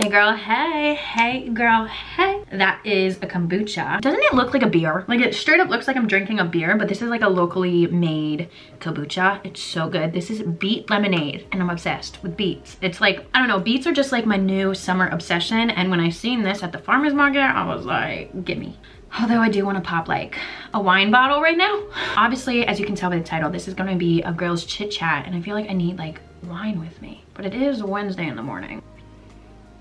Hey girl, hey. Hey girl, hey. That is a kombucha. Doesn't it look like a beer? Like it straight up looks like I'm drinking a beer, but this is like a locally made kombucha. It's so good. This is beet lemonade and I'm obsessed with beets. It's like, I don't know, beets are just like my new summer obsession. And when I seen this at the farmer's market, I was like, gimme. Although I do want to pop like a wine bottle right now. Obviously, as you can tell by the title, this is going to be a girl's chit chat and I feel like I need like wine with me. But it is Wednesday in the morning.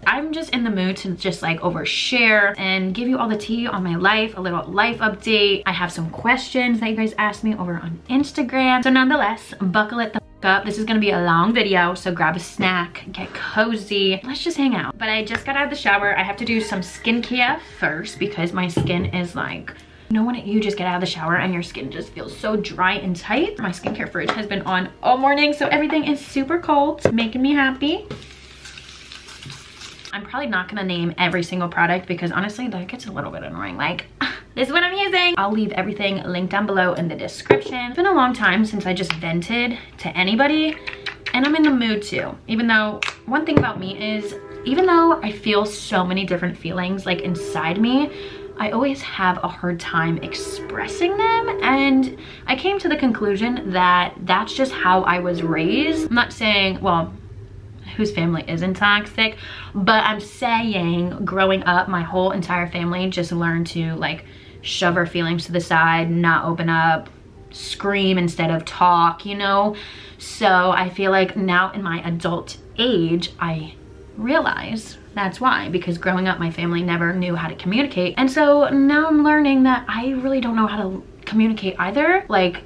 I'm just in the mood to just like overshare and give you all the tea on my life, a little life update. I have some questions that you guys asked me over on Instagram. So nonetheless, buckle it the up. This is gonna be a long video, so grab a snack, get cozy. Let's just hang out. But I just got out of the shower. I have to do some skincare first because my skin is like, you know when you just get out of the shower and your skin just feels so dry and tight? My skincare fridge has been on all morning, so everything is super cold, making me happy. I'm probably not gonna name every single product because honestly that gets a little bit annoying. Like, this is what I'm using. I'll leave everything linked down below in the description. It's been a long time since I just vented to anybody and I'm in the mood to. Even though, one thing about me is, even though I feel so many different feelings like inside me, I always have a hard time expressing them. And I came to the conclusion that that's just how I was raised. I'm not saying, well, whose family isn't toxic, but I'm saying growing up, my whole entire family just learned to like shove our feelings to the side, not open up, scream instead of talk, you know? So I feel like now in my adult age, I realize that's why, because growing up, my family never knew how to communicate. And so now I'm learning that I really don't know how to communicate either. Like,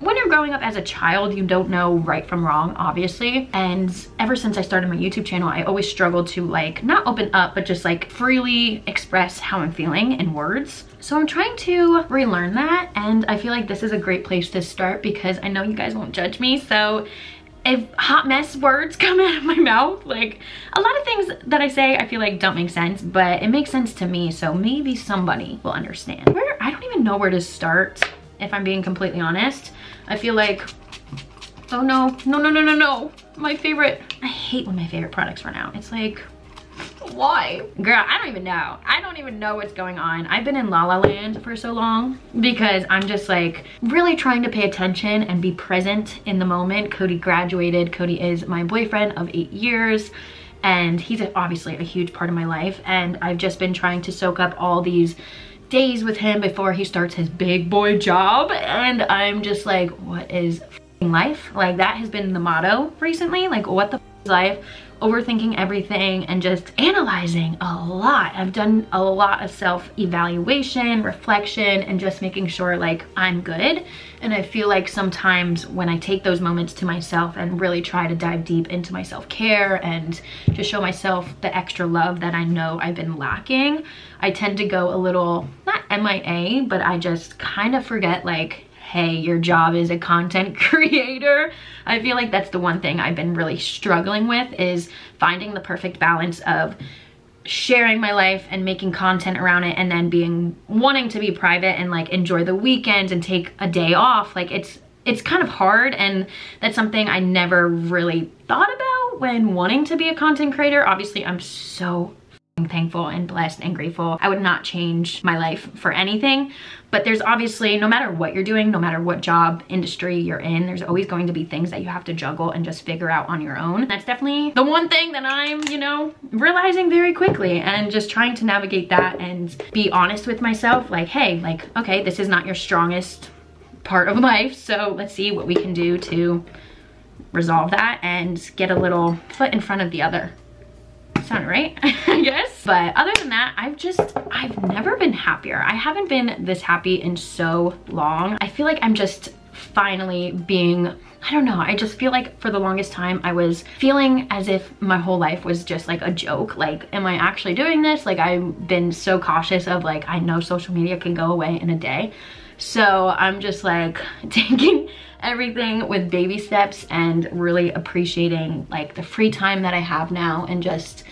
when you're growing up as a child, you don't know right from wrong, obviously. And ever since I started my YouTube channel, I always struggled to like, not open up, but just like freely express how I'm feeling in words. So I'm trying to relearn that. And I feel like this is a great place to start because I know you guys won't judge me. So if hot mess words come out of my mouth, like a lot of things that I say, I feel like don't make sense, but it makes sense to me. So maybe somebody will understand. I don't even know where to start, if I'm being completely honest. I feel like, oh no, no. My favorite, I hate when my favorite products run out. It's like, why? Girl, I don't even know. I don't even know what's going on. I've been in La La Land for so long because I'm just like really trying to pay attention and be present in the moment. Cody graduated. Cody is my boyfriend of 8 years. And he's obviously a huge part of my life. And I've just been trying to soak up all these days with him before he starts his big boy job. And I'm just like, what is life? Like that has been the motto recently. Like what the is life? Overthinking everything and just analyzing a lot. I've done a lot of self-evaluation, reflection, and just making sure like I'm good. And I feel like sometimes when I take those moments to myself and really try to dive deep into my self-care and just show myself the extra love that I know I've been lacking, I tend to go a little, not MIA, but I just kind of forget like, hey, your job is a content creator. I feel like that's the one thing I've been really struggling with, is finding the perfect balance of sharing my life and making content around it and then wanting to be private and like enjoy the weekends and take a day off. Like it's kind of hard, and that's something I never really thought about when wanting to be a content creator. Obviously, I'm so thankful and blessed and grateful. I would not change my life for anything, but there's obviously, no matter what you're doing, no matter what job industry you're in, there's always going to be things that you have to juggle and just figure out on your own. That's definitely the one thing that I'm, you know, realizing very quickly, and just trying to navigate that and be honest with myself. Like, hey, like, okay, this is not your strongest part of life, so let's see what we can do to resolve that and get a little foot in front of the other. Sound right? I guess. But other than that, I've never been happier. I haven't been this happy in so long. I feel like I'm just finally being, I don't know, I just feel like for the longest time I was feeling as if my whole life was just like a joke. Like, am I actually doing this? Like, I've been so cautious of like, I know social media can go away in a day. So I'm just like taking everything with baby steps and really appreciating like the free time that I have now, and just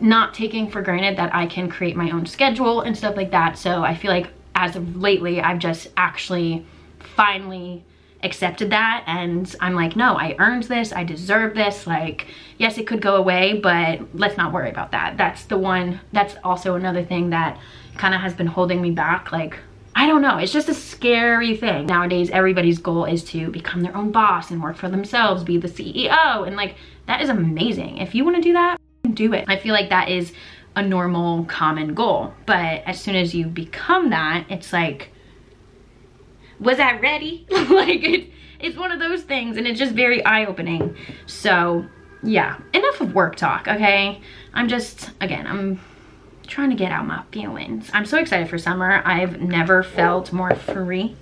not taking for granted that I can create my own schedule and stuff like that. So I feel like as of lately, I've just actually finally accepted that, and I'm like, no, I earned this, I deserve this. Like, yes, it could go away, but let's not worry about that. That's also another thing that kind of has been holding me back. Like, I don't know, it's just a scary thing. Nowadays, everybody's goal is to become their own boss and work for themselves, be the CEO, and like, that is amazing. If you want to do that, do it. I feel like that is a normal, common goal, but as soon as you become that, it's like, was I ready? Like, it's one of those things, and it's just very eye-opening. So yeah, enough of work talk, okay? I'm trying to get out my feelings. I'm so excited for summer. I've never felt more free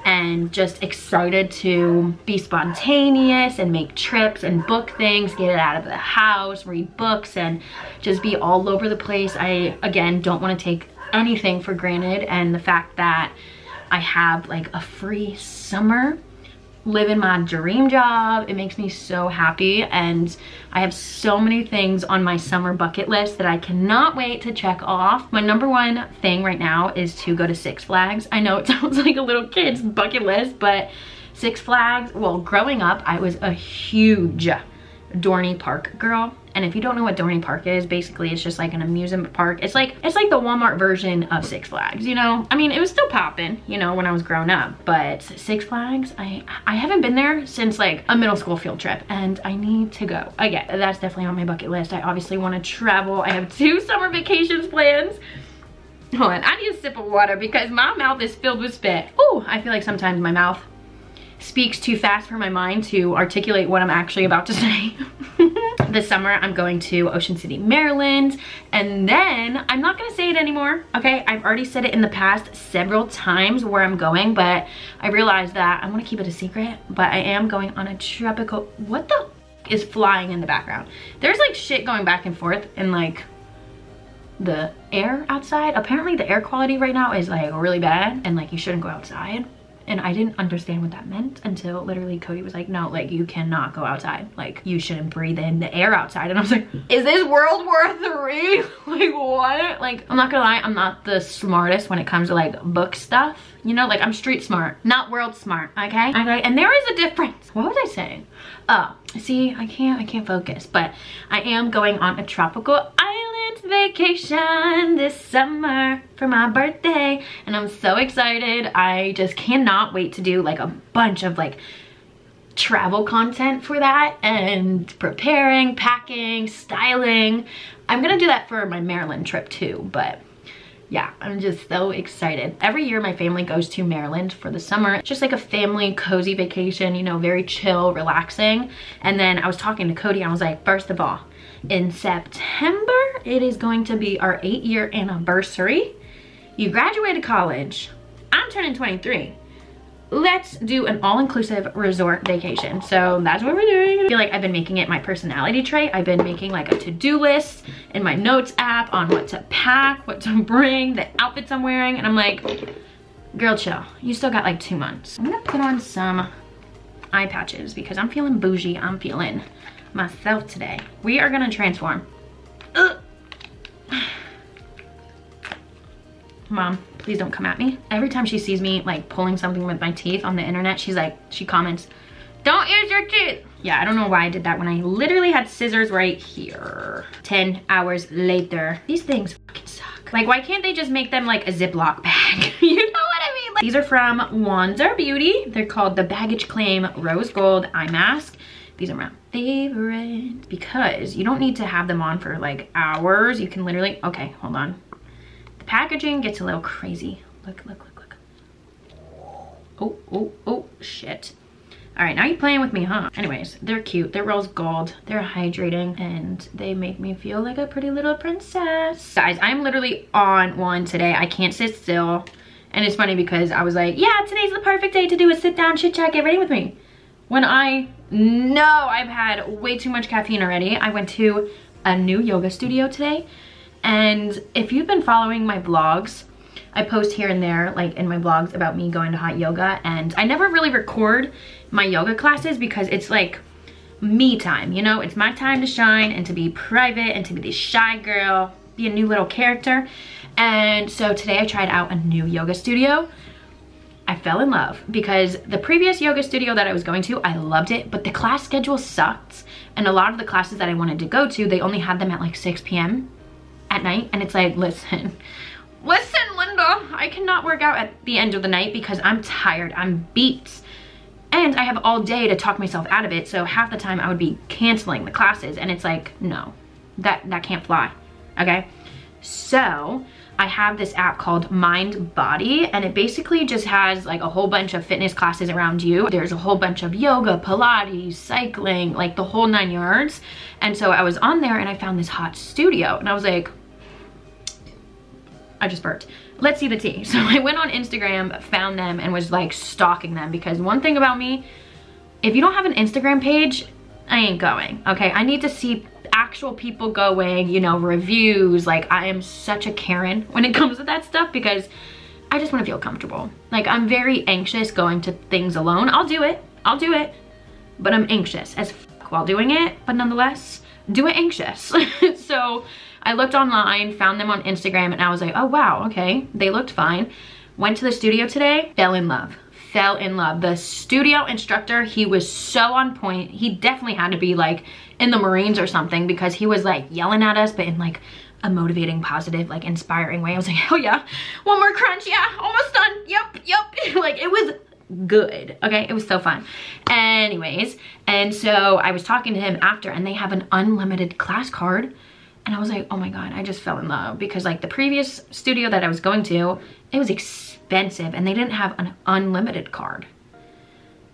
and just excited to be spontaneous and make trips and book things, get it out of the house, read books, and just be all over the place. I, again, don't want to take anything for granted, and the fact that I have like a free summer, living my dream job, it makes me so happy. And I have so many things on my summer bucket list that I cannot wait to check off. My number one thing right now is to go to Six Flags. I know it sounds like a little kid's bucket list, but Six Flags, well, growing up, I was a huge Dorney Park girl. And if you don't know what Dorney Park is, basically it's just like an amusement park. It's like the Walmart version of Six Flags, you know? I mean, it was still popping, you know, when I was growing up, but Six Flags, I haven't been there since like a middle school field trip, and I need to go. Again, that's definitely on my bucket list. I obviously want to travel. I have 2 summer vacations plans. Hold on, I need a sip of water because my mouth is filled with spit. Ooh, I feel like sometimes my mouth speaks too fast for my mind to articulate what I'm actually about to say. This summer, I'm going to Ocean City, Maryland, and then I'm not gonna say it anymore, okay? I've already said it in the past several times where I'm going, but I realized that I wanna keep it a secret, but I am going on a tropical, what the is flying in the background? There's like shit going back and forth in like the air outside. Apparently the air quality right now is like really bad, and like you shouldn't go outside. And I didn't understand what that meant until literally Cody was like, no, like you cannot go outside. Like you shouldn't breathe in the air outside. And I was like, is this World War III? Like what? Like, I'm not gonna lie, I'm not the smartest when it comes to like book stuff. You know, like I'm street smart, not world smart, okay? Okay, and there is a difference. What was I saying? Oh, see, I can't focus, but I am going on a tropical island vacation this summer for my birthday, and I'm so excited. I just cannot wait to do like a bunch of like travel content for that, and preparing, packing, styling. I'm gonna do that for my Maryland trip too, but yeah, I'm just so excited. Every year my family goes to Maryland for the summer. It's just like a family cozy vacation, you know, very chill, relaxing. And then I was talking to Cody and I was like, first of all, in September, it is going to be our 8-year anniversary. You graduated college. I'm turning 23. Let's do an all-inclusive resort vacation. So that's what we're doing. I feel like I've been making it my personality trait. I've been making like a to-do list in my notes app on what to pack, what to bring, the outfits I'm wearing. And I'm like, girl, chill. You still got like 2 months. I'm gonna put on some eye patches because I'm feeling bougie. I'm feeling myself today. We are gonna transform. Ugh. Mom, please don't come at me. Every time she sees me like pulling something with my teeth on the internet, she comments, don't use your teeth. Yeah, I don't know why I did that when I literally had scissors right here. 10 hours later. These things fucking suck. Like, why can't they just make them like a Ziploc bag? You know what I mean? Like, these are from Wanzer Beauty. They're called the Baggage Claim Rose Gold Eye Mask. These are my favorite because you don't need to have them on for like hours. You can literally, okay, hold on. Packaging gets a little crazy. Look, look, look, look. Oh, oh, oh, shit. All right, now you're playing with me, huh? Anyways, they're cute. They're rose gold. They're hydrating, and they make me feel like a pretty little princess. Guys, I'm literally on one today. I can't sit still. And it's funny because I was like, yeah, today's the perfect day to do a sit down, chit chat, get ready with me. When I know I've had way too much caffeine already. I went to a new yoga studio today. And if you've been following my vlogs, I post here and there, like in my vlogs, about me going to hot yoga, and I never really record my yoga classes because it's like me time, you know? It's my time to shine and to be private and to be the shy girl, be a new little character. And so today I tried out a new yoga studio. I fell in love because the previous yoga studio that I was going to, I loved it, but the class schedule sucked. And a lot of the classes that I wanted to go to, they only had them at like 6 p.m. at night. And it's like, listen, Linda, I cannot work out at the end of the night because I'm tired, I'm beat. And I have all day to talk myself out of it. So half the time I would be canceling the classes. And it's like, no, that can't fly, okay? So I have this app called Mind Body, and it basically just has like a whole bunch of fitness classes around you. There's a whole bunch of yoga, Pilates, cycling, like the whole 9 yards. And so I was on there and I found this hot studio and I was like, I just burped. Let's see the tea. So I went on Instagram, found them, and was like stalking them, because one thing about me, if you don't have an Instagram page, I ain't going, okay? I need to see actual people going, you know, reviews. Like, I am such a Karen when it comes to that stuff because I just want to feel comfortable. Like, I'm very anxious going to things alone. I'll do it, but I'm anxious as fuck while doing it, but nonetheless, do it anxious. So I looked online, found them on Instagram, and I was like, oh wow, okay, they looked fine. Went to the studio today, fell in love. The studio instructor, he was so on point. He definitely had to be like in the Marines or something, because he was like yelling at us, but in like a motivating, positive, like inspiring way. I was like, hell yeah, one more crunch, yeah, almost done, yep. Like, it was good, okay? It was so fun. Anyways, and so I was talking to him after, and they have an unlimited class card. And I was like, oh my God, I just fell in love, because like the previous studio that I was going to, it was expensive and they didn't have an unlimited card.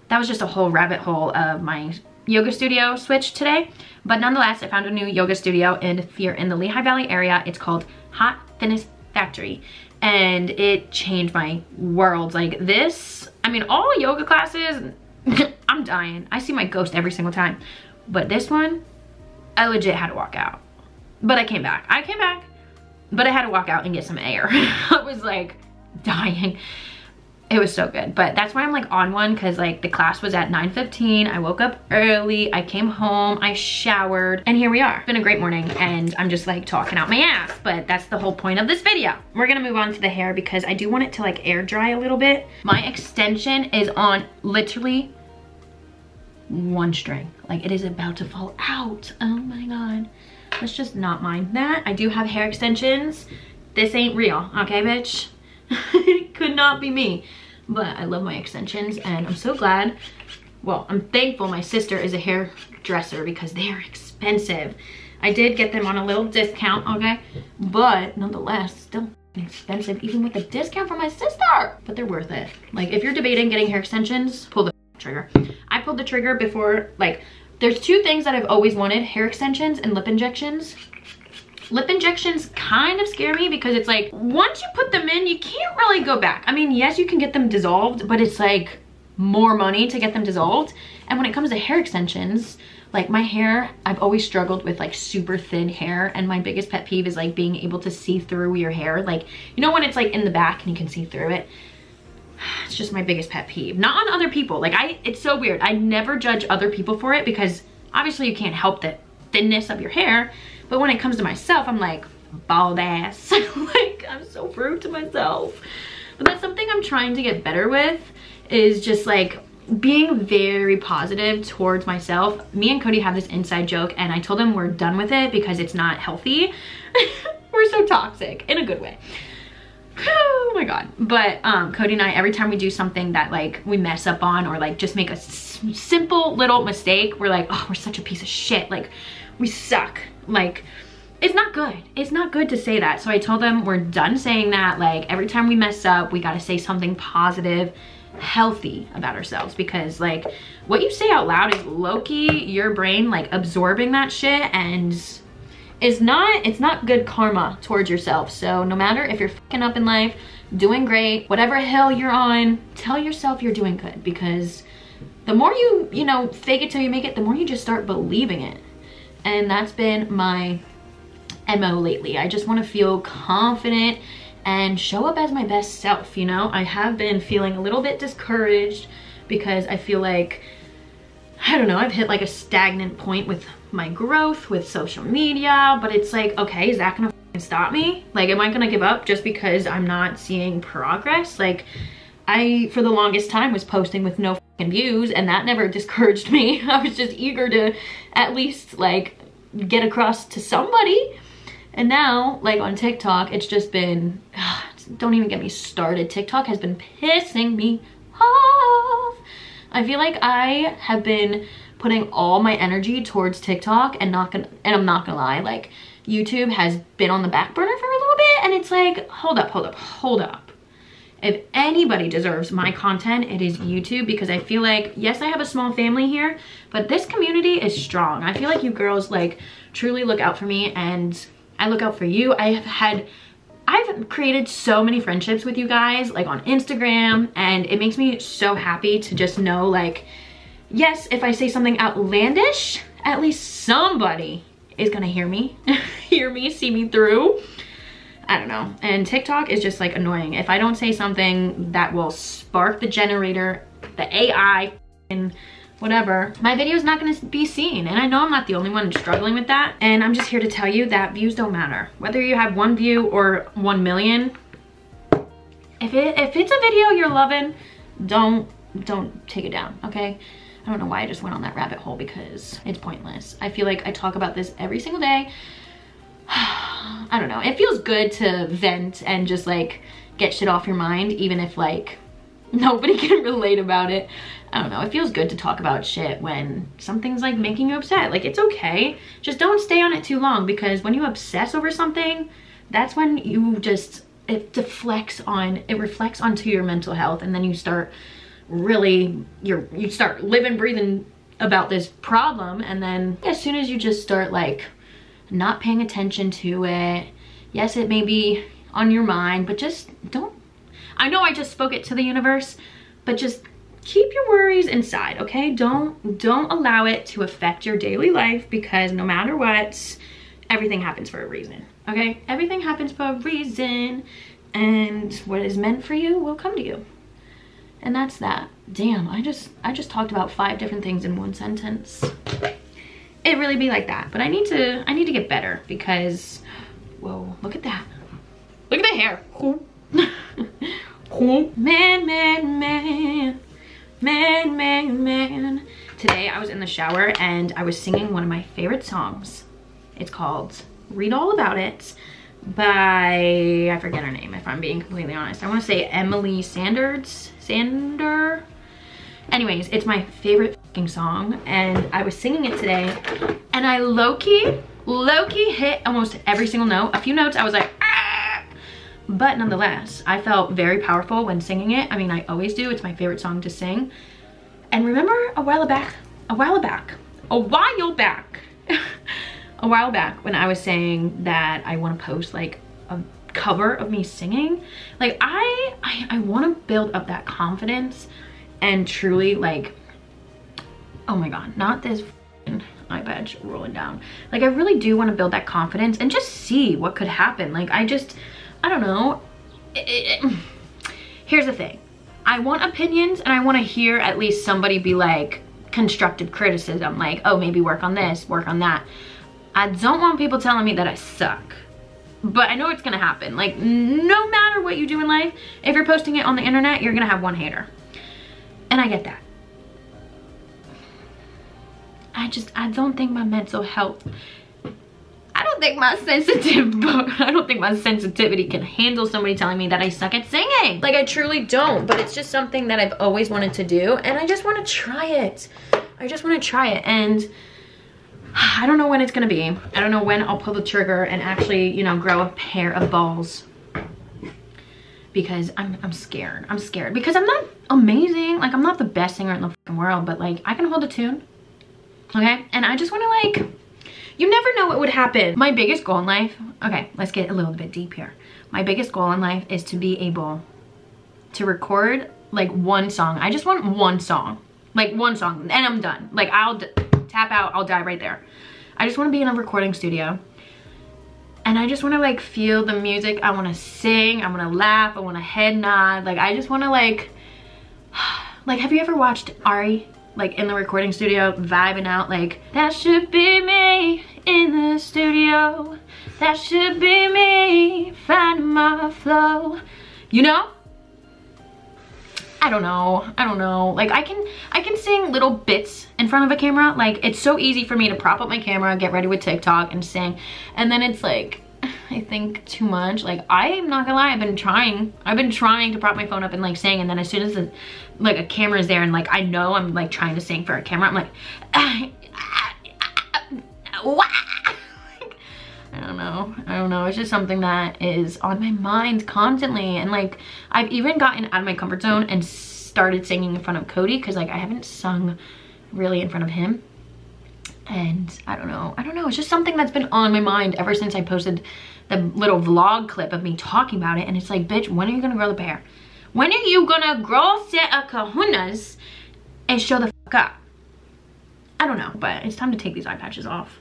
That was just a whole rabbit hole of my yoga studio switch today. But nonetheless, I found a new yoga studio, and if you're in the Lehigh Valley area, it's called Hot Fitness Factory. And it changed my world. Like this, I mean, all yoga classes, I'm dying. I see my ghost every single time. But this one, I legit had to walk out. But I came back, but I had to walk out and get some air. I was like dying. It was so good. But that's why I'm like on one, because like the class was at 9:15. I woke up early, I came home, I showered, and here we are. It's been a great morning, and I'm just like talking out my ass, but that's the whole point of this video. We're gonna move on to the hair because I do want it to like air dry a little bit. My extension is on literally one string. Like, it is about to fall out. Oh my God. Let's just not mind that. I do have hair extensions. This ain't real, okay, bitch? It could not be me. But I love my extensions, and I'm so glad. Well, I'm thankful my sister is a hairdresser, because they are expensive. I did get them on a little discount, okay? But nonetheless, still expensive, even with the discount from my sister. But they're worth it. Like, if you're debating getting hair extensions, pull the trigger. I pulled the trigger before, like, there's two things that I've always wanted: hair extensions and lip injections. Lip injections kind of scare me, because it's like, once you put them in, you can't really go back. I mean, yes, you can get them dissolved, but it's like more money to get them dissolved. And when it comes to hair extensions, like my hair, I've always struggled with like super thin hair, and my biggest pet peeve is like being able to see through your hair. Like, you know, when it's like in the back and you can see through it. It's just my biggest pet peeve. Not on other people. Like, it's so weird. I never judge other people for it, because obviously you can't help the thinness of your hair. But when it comes to myself, I'm like, bald ass. Like, I'm so rude to myself. But that's something I'm trying to get better with, is just like being very positive towards myself. Me and Cody have this inside joke, and I told him we're done with it because it's not healthy. We're so toxic in a good way. Oh my God. But Cody and I, every time we do something that like we mess up on, or like just make a simple little mistake, we're like, oh, we're such a piece of shit. Like, we suck. Like, it's not good. It's not good to say that. So I told them we're done saying that. Like, every time we mess up, we got to say something positive, healthy about ourselves, because like what you say out loud is low-key your brain like absorbing that shit, and it's not good karma towards yourself. So no matter if you're fucking up in life, doing great, whatever hill you're on, tell yourself you're doing good, because the more you know, fake it till you make it, the more you just start believing it. And that's been my MO lately. I just want to feel confident and show up as my best self, you know? I have been feeling a little bit discouraged, because I feel like, I don't know, I've hit like a stagnant point with my growth with social media. But it's like, okay, is that gonna stop me? Like, am I gonna give up just because I'm not seeing progress? Like, I, for the longest time, was posting with no fucking views, and that never discouraged me. I was just eager to at least like get across to somebody. And now, like on TikTok, it's just been, don't even get me started. TikTok has been pissing me off. I feel like I have been putting all my energy towards TikTok, and I'm not gonna lie, like YouTube has been on the back burner for a little bit, and it's like, hold up. If anybody deserves my content, it is YouTube, because I feel like, yes, I have a small family here, but this community is strong. I feel like you girls like truly look out for me, and I look out for you. I've created so many friendships with you guys, like on Instagram, and it makes me so happy to just know, like, yes, if I say something outlandish, at least somebody is gonna hear me, see me through. I don't know. And TikTok is just like annoying. If I don't say something that will spark the generator, the AI, and whatever, my video is not gonna be seen. And I know I'm not the only one struggling with that. And I'm just here to tell you that views don't matter. Whether you have 1 view or 1 million, if it's a video you're loving, don't take it down, okay? I don't know why I just went on that rabbit hole, because it's pointless. I feel like I talk about this every single day. I don't know. It feels good to vent and just like get shit off your mind, even if like nobody can relate about it. I don't know. It feels good to talk about shit when something's like making you upset. Like, it's okay. Just don't stay on it too long, because when you obsess over something, that's when you just, it reflects onto your mental health, and then you start really, you start living, breathing about this problem, and then as soon as you just start like not paying attention to it, yes, it may be on your mind, but just don't, I know I just spoke it to the universe, but just keep your worries inside, okay? Don't allow it to affect your daily life, because no matter what, everything happens for a reason, okay? Everything happens for a reason, and what is meant for you will come to you. And that's that. Damn, I just talked about 5 different things in one sentence. It really be like that. But I need to get better, because, whoa, look at that. Look at the hair. Man. Today I was in the shower and I was singing one of my favorite songs. It's called Read All About It by, I forget her name if I'm being completely honest. I want to say Emily Sander. Anyways, it's my favorite fucking song, and I was singing it today, and I low-key hit almost every single note. A few notes I was like, ah! But nonetheless, I felt very powerful when singing it. I mean, I always do. It's my favorite song to sing. And remember a while back when I was saying that I want to post like a cover of me singing, like I want to build up that confidence and truly, like, oh my god, not this eye badge rolling down. Like, I really do want to build that confidence and just see what could happen. Like, I don't know. Here's the thing. I want opinions, and I want to hear at least somebody be like, constructive criticism, like, oh, maybe work on this, work on that. I don't want people telling me that I suck. But I know it's gonna happen. Like, no matter what you do in life, if you're posting it on the internet, you're gonna have one hater. And I get that. I don't think my mental health, I don't think my sensitivity can handle somebody telling me that I suck at singing. Like, I truly don't, but it's just something that I've always wanted to do, and I just want to try it. And I don't know when it's gonna be. I don't know when I'll pull the trigger and actually, you know, grow a pair of balls. Because I'm scared. I'm scared because I'm not amazing. Like, I'm not the best singer in the fucking world, but like, I can hold a tune. Okay? And I just want to, like, you never know what would happen. My biggest goal in life, okay, let's get a little bit deep here. My biggest goal in life is to be able to record like one song. I just want one song. Like, one song, and I'm done. Like, I'll tap out, I'll die right there. I just want to be in a recording studio. And I just want to like feel the music. I want to sing, I want to laugh, I want to head nod. Like, I just want to like have you ever watched Ari like in the recording studio vibing out, like, that should be me in the studio, that should be me finding my flow, you know? I don't know. Like I can sing little bits in front of a camera. Like it's so easy for me to prop up my camera, get ready with TikTok and sing. And then it's like, I think too much. Like I'm not gonna lie, I've been trying to prop my phone up and like sing, and then as soon as like a camera is there and like I know I'm like trying to sing for a camera, I'm like I don't know. It's just something that is on my mind constantly. And like I've even gotten out of my comfort zone and started singing in front of Cody, because like I haven't sung really in front of him. And I don't know, it's just something that's been on my mind ever since I posted the little vlog clip of me talking about it. And it's like, bitch, when are you gonna grow the pair? When are you gonna grow set of kahunas and show the fuck up? I don't know, but it's time to take these eye patches off.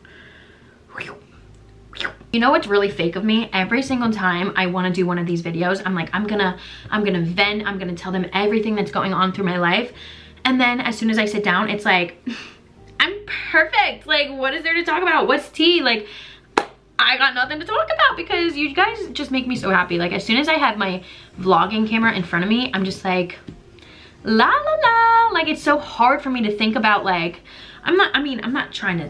You know what's really fake of me? Every single time I want to do one of these videos, I'm like, I'm gonna vent, I'm gonna tell them everything that's going on through my life. And then as soon as I sit down, it's like, I'm perfect. Like, what is there to talk about? What's tea? Like, I got nothing to talk about because you guys just make me so happy. Like, as soon as I have my vlogging camera in front of me, I'm just like, la la la. Like, it's so hard for me to think about, like, I'm not trying to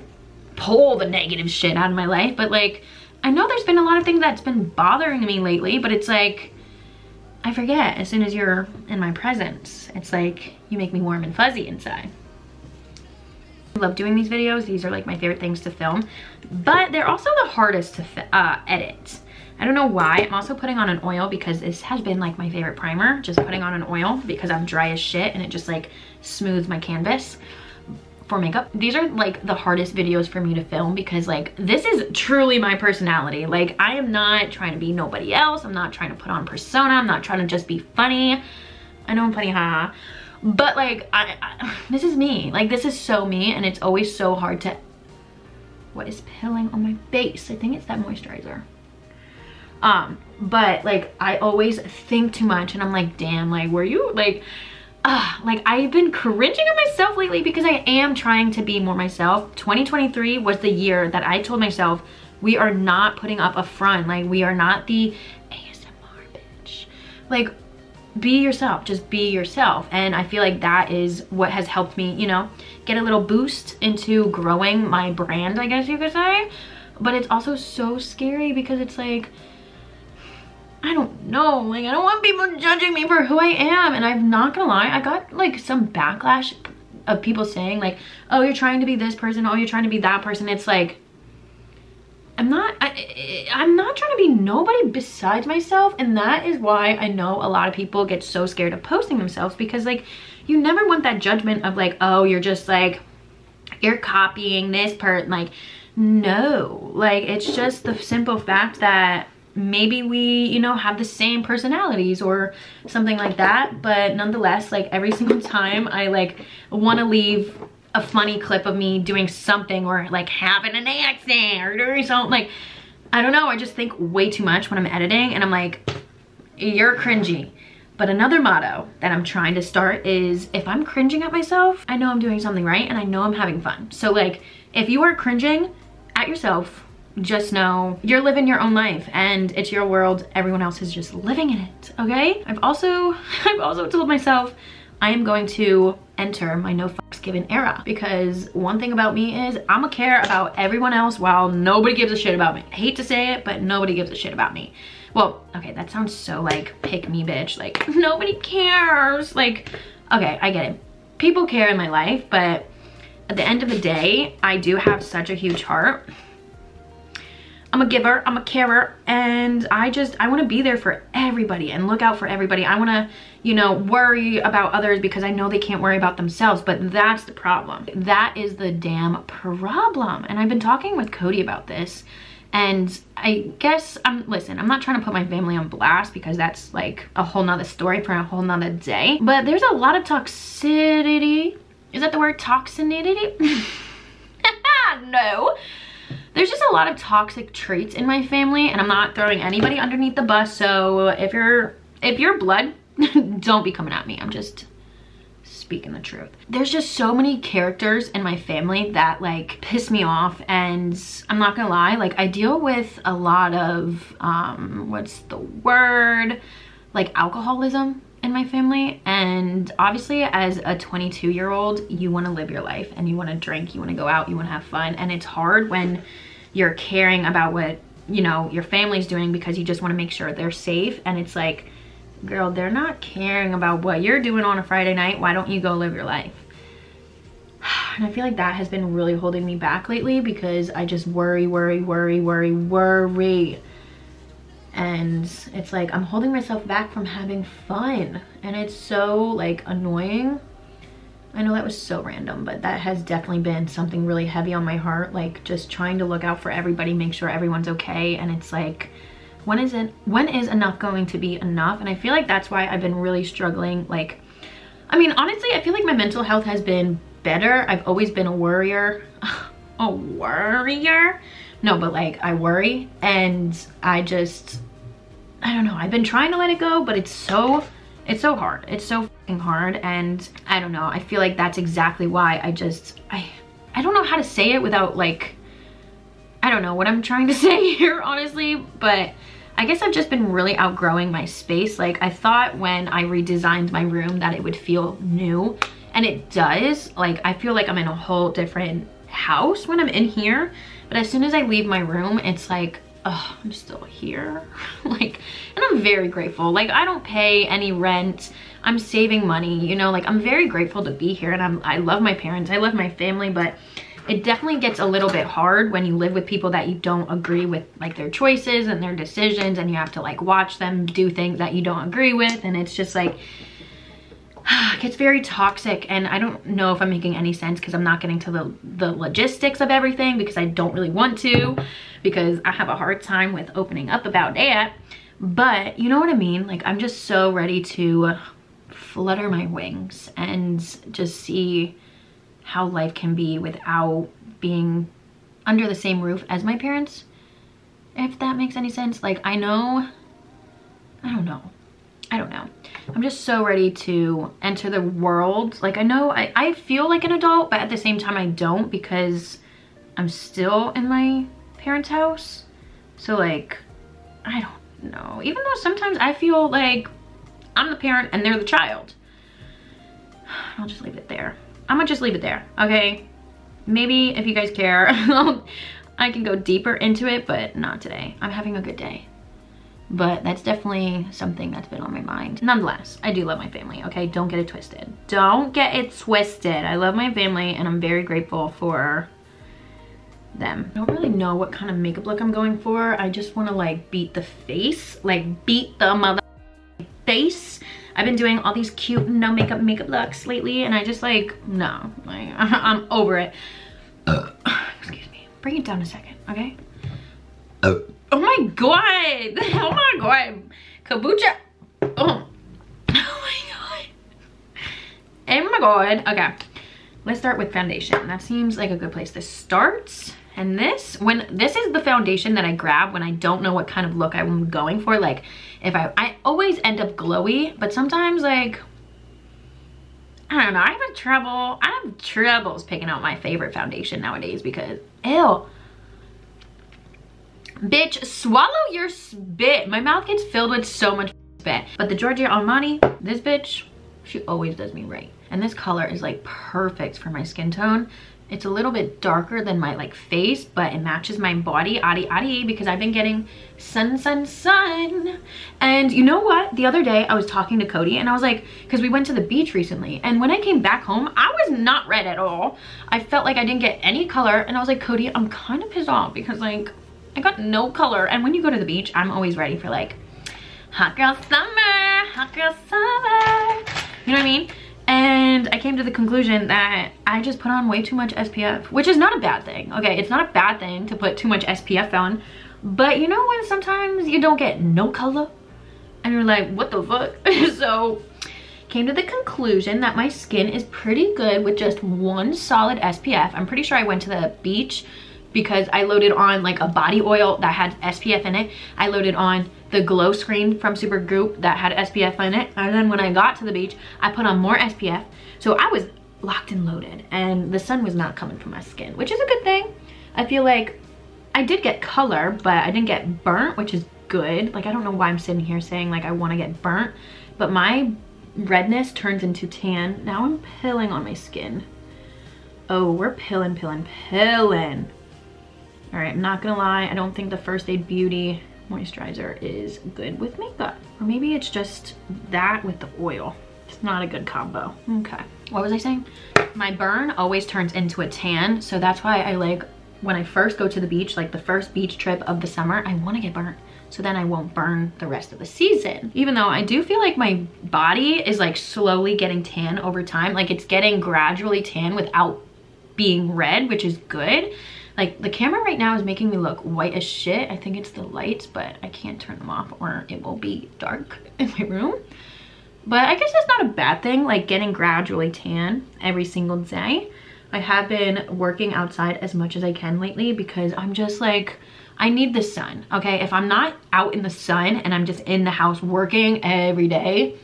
pull the negative shit out of my life, but like, I know there's been a lot of things that's been bothering me lately, but it's like, I forget as soon as you're in my presence. It's like, you make me warm and fuzzy inside. I love doing these videos. These are like my favorite things to film, but they're also the hardest to edit. I don't know why. I'm also putting on an oil because this has been like my favorite primer, just putting on an oil because I'm dry as shit and it just like smooths my canvas for makeup. These are like the hardest videos for me to film because like this is truly my personality. Like I am not trying to be nobody else. I'm not trying to put on persona. I'm not trying to just be funny. I know I'm funny, haha. But like, this is me. Like this is so me, and it's always so hard to, what is pilling on my face? I think it's that moisturizer. But like I always think too much and I'm like, damn, like were you like I've been cringing at myself lately because I am trying to be more myself. 2023 was the year that I told myself, we are not putting up a front. Like we are not the ASMR bitch. Like be yourself, just be yourself. And I feel like that is what has helped me, you know, get a little boost into growing my brand, I guess you could say. But it's also so scary because it's like, I don't know, like I don't want people judging me for who I am. And I'm not gonna lie, I got like some backlash of people saying like, oh, you're trying to be this person, oh, you're trying to be that person. It's like, I'm not trying to be nobody besides myself. And that is why I know a lot of people get so scared of posting themselves, because like you never want that judgment of like, oh, you're just like, you're copying this part. Like no, like it's just the simple fact that maybe we, you know, have the same personalities or something like that. But nonetheless, like every single time I like want to leave a funny clip of me doing something or like having an accent or doing something, like I don't know, I just think way too much when I'm editing and I'm like, you're cringy. But another motto that I'm trying to start is, if I'm cringing at myself, I know I'm doing something right and I know I'm having fun. So like if you are cringing at yourself, just know you're living your own life and it's your world. Everyone else is just living in it, okay? I've also told myself I am going to enter my no fucks given era, because one thing about me is I'ma care about everyone else while nobody gives a shit about me. I hate to say it, but nobody gives a shit about me. Well, okay, that sounds so like pick me bitch, like nobody cares. Like, okay, I get it. People care in my life, but at the end of the day, I do have such a huge heart. I'm a giver, I'm a carer, and I want to be there for everybody and look out for everybody. I want to, you know, worry about others because I know they can't worry about themselves, but that's the problem. That is the damn problem. And I've been talking with Cody about this, and I guess, listen, I'm not trying to put my family on blast because that's like a whole nother story for a whole nother day, but there's a lot of toxicity. Is that the word, toxicity? No. There's just a lot of toxic traits in my family, and I'm not throwing anybody underneath the bus. So if you're blood, don't be coming at me. I'm just speaking the truth. There's just so many characters in my family that like piss me off, and I'm not gonna lie, like I deal with a lot of what's the word, like alcoholism in my family, and obviously as a 22-year-old, you want to live your life and you want to drink, you want to go out, you want to have fun, and it's hard when you're caring about what, you know, your family's doing because you just want to make sure they're safe. And it's like, girl, they're not caring about what you're doing on a Friday night. Why don't you go live your life? And I feel like that has been really holding me back lately because I just worry. And it's like I'm holding myself back from having fun, and it's so like annoying. I know that was so random, but that has definitely been something really heavy on my heart, like just trying to look out for everybody, make sure everyone's okay. And it's like, when is enough going to be enough? And I feel like that's why I've been really struggling. Like, I mean, honestly, I feel like my mental health has been better. I've always been a worrier. A worrier? No, but like I worry, and I don't know, I've been trying to let it go, but it's so hard. It's so fucking hard. And I don't know, I feel like that's exactly why I don't know how to say it without like, I don't know what I'm trying to say here, honestly, but I guess I've just been really outgrowing my space. Like, I thought when I redesigned my room that it would feel new, and it does. Like, I feel like I'm in a whole different house when I'm in here, but as soon as I leave my room, it's like, oh, I'm still here. Like, and I'm very grateful. Like, I don't pay any rent. I'm saving money, you know, like I'm very grateful to be here, and I love my parents, I love my family, but it definitely gets a little bit hard when you live with people that you don't agree with, like their choices and their decisions, and you have to like watch them do things that you don't agree with. And it's just like, it gets very toxic. And I don't know if I'm making any sense because I'm not getting to the logistics of everything, because I don't really want to, because I have a hard time with opening up about that. But you know what I mean? Like, I'm just so ready to flutter my wings and just see how life can be without being under the same roof as my parents, if that makes any sense. Like, I don't know. I'm just so ready to enter the world. Like, I know I feel like an adult, but at the same time I don't, because I'm still in my parents' house. So like, I don't know. Even though sometimes I feel like I'm the parent and they're the child. I'll just leave it there. I'm gonna just leave it there, okay? Maybe if you guys care, I can go deeper into it, but not today. I'm having a good day. But that's definitely something that's been on my mind. Nonetheless, I do love my family, okay? Don't get it twisted. Don't get it twisted. I love my family, and I'm very grateful for them. I don't really know what kind of makeup look I'm going for. I just want to like beat the face, like beat the mother face. I've been doing all these cute no makeup looks lately, and I just like, no, like, I'm over it. Excuse me. Bring it down a second, okay? Oh my god! Oh my god! Kabucha! Oh my god! Oh my god! Okay, let's start with foundation. That seems like a good place to start. And this is the foundation that I grab when I don't know what kind of look I'm going for. Like, if I always end up glowy, but sometimes like, I don't know, I have troubles picking out my favorite foundation nowadays because, ew. Bitch, swallow your spit. My mouth gets filled with so much spit. But the Giorgio Armani, this bitch, she always does me right. And this color is like perfect for my skin tone. It's a little bit darker than my like face, but it matches my body, because I've been getting sun. And you know what? The other day I was talking to Cody, and I was like, because we went to the beach recently, and when I came back home, I was not red at all. I felt like I didn't get any color, and I was like, Cody, I'm kind of pissed off because like, I got no color. And when you go to the beach, I'm always ready for like, hot girl summer, hot girl summer. You know what I mean? And I came to the conclusion that I just put on way too much SPF, which is not a bad thing. Okay, it's not a bad thing to put too much SPF on, but you know when sometimes you don't get no color and you're like, what the fuck? So came to the conclusion that my skin is pretty good with just one solid SPF. I'm pretty sure I went to the beach because I loaded on like a body oil that had SPF in it. I loaded on the glow screen from Supergoop that had SPF in it. And then when I got to the beach, I put on more SPF. So I was locked and loaded, and the sun was not coming from my skin, which is a good thing. I feel like I did get color, but I didn't get burnt, which is good. Like, I don't know why I'm sitting here saying like I want to get burnt, but my redness turns into tan. Now I'm pilling on my skin. Oh, we're pilling. All right, I'm not gonna lie. I don't think the First Aid Beauty moisturizer is good with makeup. Or maybe it's just that with the oil. It's not a good combo. Okay, what was I saying? My burn always turns into a tan, so that's why I like, when I first go to the beach, like the first beach trip of the summer, I wanna get burnt. So then I won't burn the rest of the season. Even though I do feel like my body is like slowly getting tan over time. Like it's getting gradually tan without being red, which is good. Like the camera right now is making me look white as shit. I think it's the lights, but I can't turn them off or it will be dark in my room. But I guess that's not a bad thing, like getting gradually tan every single day. I have been working outside as much as I can lately because I'm just like, I need the sun, okay? If I'm not out in the sun and I'm just in the house working every day,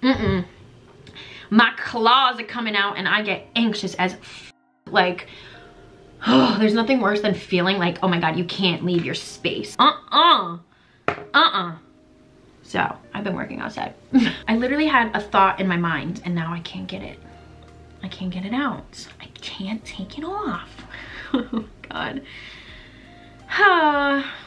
my claws are coming out and I get anxious as like, oh, there's nothing worse than feeling like, oh my God, you can't leave your space. So I've been working outside. I literally had a thought in my mind and now I can't get it. I can't get it out. I can't take it off. Oh God.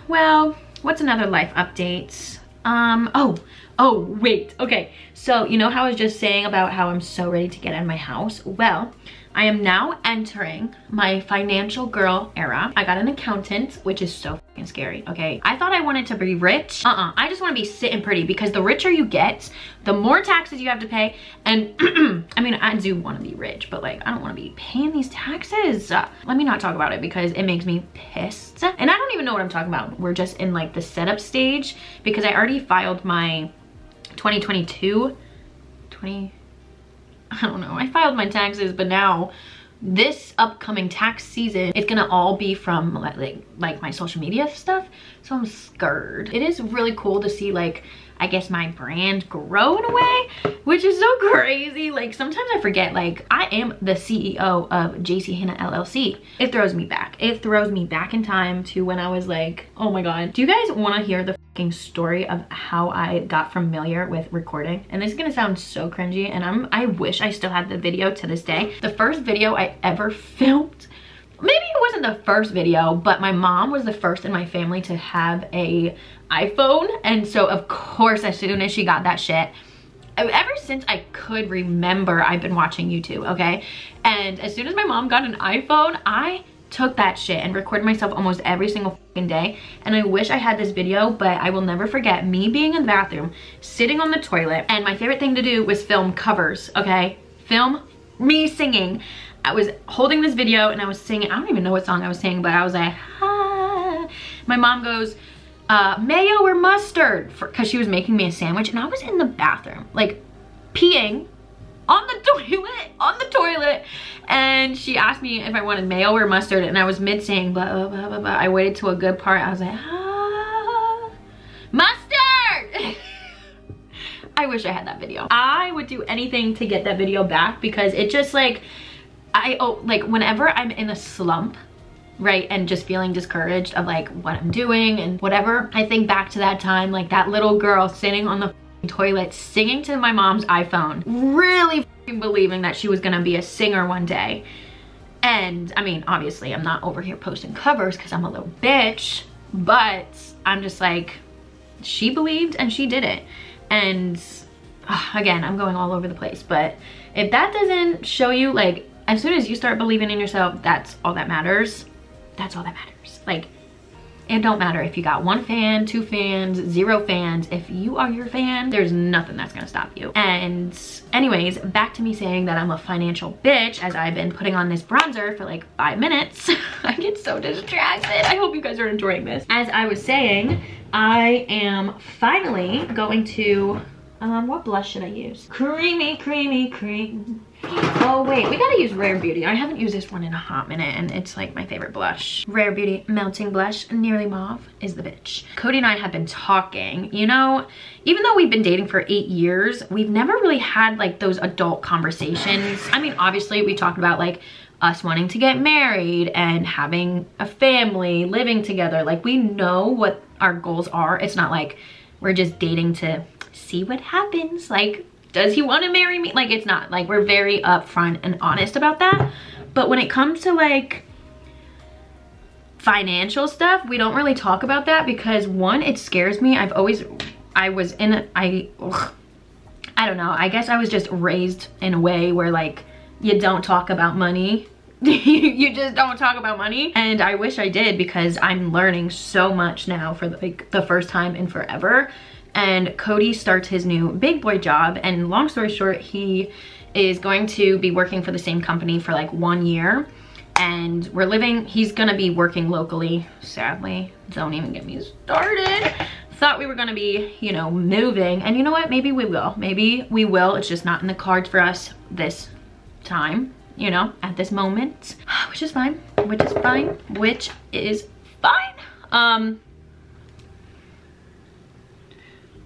Well, what's another life update? Oh, wait. Okay. So you know how I was just saying about how I'm so ready to get out of my house? Well, I am now entering my financial girl era. I got an accountant, which is so fucking scary, okay? I thought I wanted to be rich. I just want to be sitting pretty because the richer you get, the more taxes you have to pay. And I mean, I do want to be rich, but like, I don't want to be paying these taxes. Let me not talk about it because it makes me pissed. And I don't even know what I'm talking about. We're just in like the setup stage because I already filed my 2022, I don't know, I filed my taxes, but now this upcoming tax season, it's gonna all be from like my social media stuff. So I'm scared. It is really cool to see like, I guess my brand grow in a way, which is so crazy. Like sometimes I forget, like I am the CEO of JC Hannah LLC. It throws me back. It throws me back in time to when I was like, oh my God. Do you guys wanna hear the fucking story of how I got familiar with recording? And this is gonna sound so cringy and I wish I still had the video to this day. The first video I ever filmed, maybe it wasn't the first video, but my mom was the first in my family to have a iPhone. And so of course, as soon as she got that shit, ever since I could remember, I've been watching YouTube, okay? And as soon as my mom got an iPhone, I took that shit and recorded myself almost every single fucking day. And I wish I had this video, but I will never forget me being in the bathroom, sitting on the toilet. And my favorite thing to do was film covers, okay? Film me singing. I was holding this video and I was singing. I don't even know what song I was singing, but I was like, ah. My mom goes, mayo or mustard, because she was making me a sandwich. And I was in the bathroom, like peeing on the toilet, and she asked me if I wanted mayo or mustard, and I was mid-saying blah, blah, blah, blah, blah. I waited to a good part. I was like, mustard! I wish I had that video. I would do anything to get that video back because it just like, like whenever I'm in a slump, right, and just feeling discouraged of like what I'm doing and whatever, I think back to that time, like that little girl sitting on the toilet singing to my mom's iPhone, really believing that she was gonna be a singer one day. And I mean, obviously I'm not over here posting covers because I'm a little bitch, but I'm just like, she believed and she did it. And again, I'm going all over the place, but if that doesn't show you, like, as soon as you start believing in yourself, that's all that matters. That's all that matters. Like, it don't matter if you got 1 fan, 2 fans, 0 fans. If you are your fan, there's nothing that's gonna stop you. And anyways, back to me saying that I'm a financial bitch as I've been putting on this bronzer for like 5 minutes. I get so distracted. I hope you guys are enjoying this. As I was saying, I am finally going to, what blush should I use? Creamy, creamy, cream. Oh wait, we gotta use Rare Beauty. I haven't used this one in a hot minute and it's like my favorite blush. Rare Beauty Melting Blush, Nearly Mauve is the bitch. Cody and I have been talking, you know, even though we've been dating for 8 years, we've never really had like those adult conversations. I mean, obviously we talked about like us wanting to get married and having a family, living together. Like we know what our goals are. It's not like we're just dating to see what happens. Like, does he want to marry me? Like, it's not. Like, we're very upfront and honest about that. But when it comes to like financial stuff, we don't really talk about that because one, it scares me. I don't know, I guess I was just raised in a way where like you don't talk about money. You just don't talk about money, and I wish I did because I'm learning so much now for like the first time in forever. And Cody starts his new big boy job, and long story short, he is going to be working for the same company for like 1 year, and he's gonna be working locally. Sadly, don't even get me started. Thought we were gonna be, you know, moving, and you know what, maybe we will. It's just not in the cards for us this time, you know, at this moment, which is fine.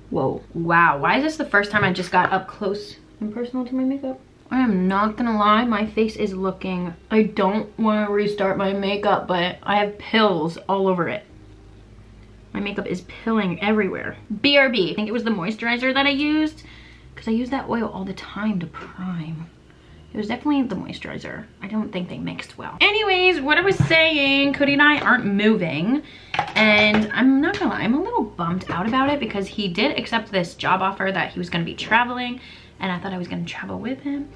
Whoa, wow, why is this the first time I just got up close and personal to my makeup? I am not gonna lie, my face is looking, I don't want to restart my makeup, but I have pills all over it. My makeup is pilling everywhere. BRB, I think it was the moisturizer that I used, because I use that oil all the time to prime. It was definitely the moisturizer. I don't think they mixed well. Anyways, what I was saying, Cody and I aren't moving, and I'm not gonna lie, I'm a little bummed out about it because he did accept this job offer that he was gonna be traveling, and I thought I was gonna travel with him,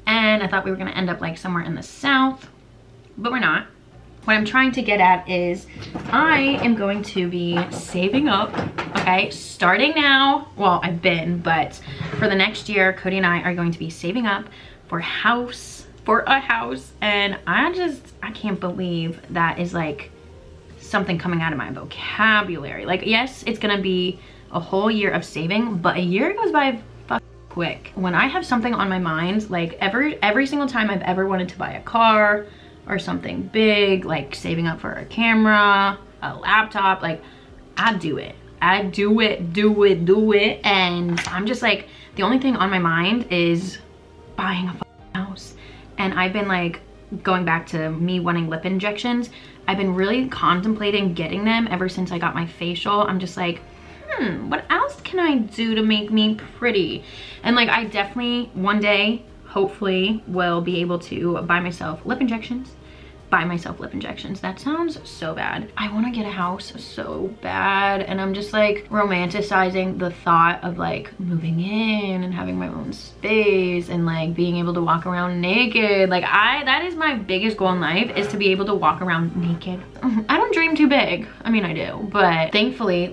and I thought we were gonna end up like somewhere in the South, but we're not. What I'm trying to get at is I am going to be saving up, okay, starting now. Well, I've been, but for the next year, Cody and I are going to be saving up for a house, and I can't believe that is like something coming out of my vocabulary. Like, yes, it's gonna be a whole year of saving, but a year goes by quick. When I have something on my mind, like every single time I've ever wanted to buy a car or something big, like saving up for a camera, a laptop, like I do it, and I'm just like, the only thing on my mind is buying a house. And I've been like, going back to me wanting lip injections, I've been really contemplating getting them ever since I got my facial. I'm just like, what else can I do to make me pretty? And like, I definitely one day hopefully will be able to buy myself lip injections. That sounds so bad. I want to get a house so bad, and I'm just like romanticizing the thought of like moving in and having my own space and like being able to walk around naked. Like that is my biggest goal in life, is to be able to walk around naked. I don't dream too big. I mean, I do, but thankfully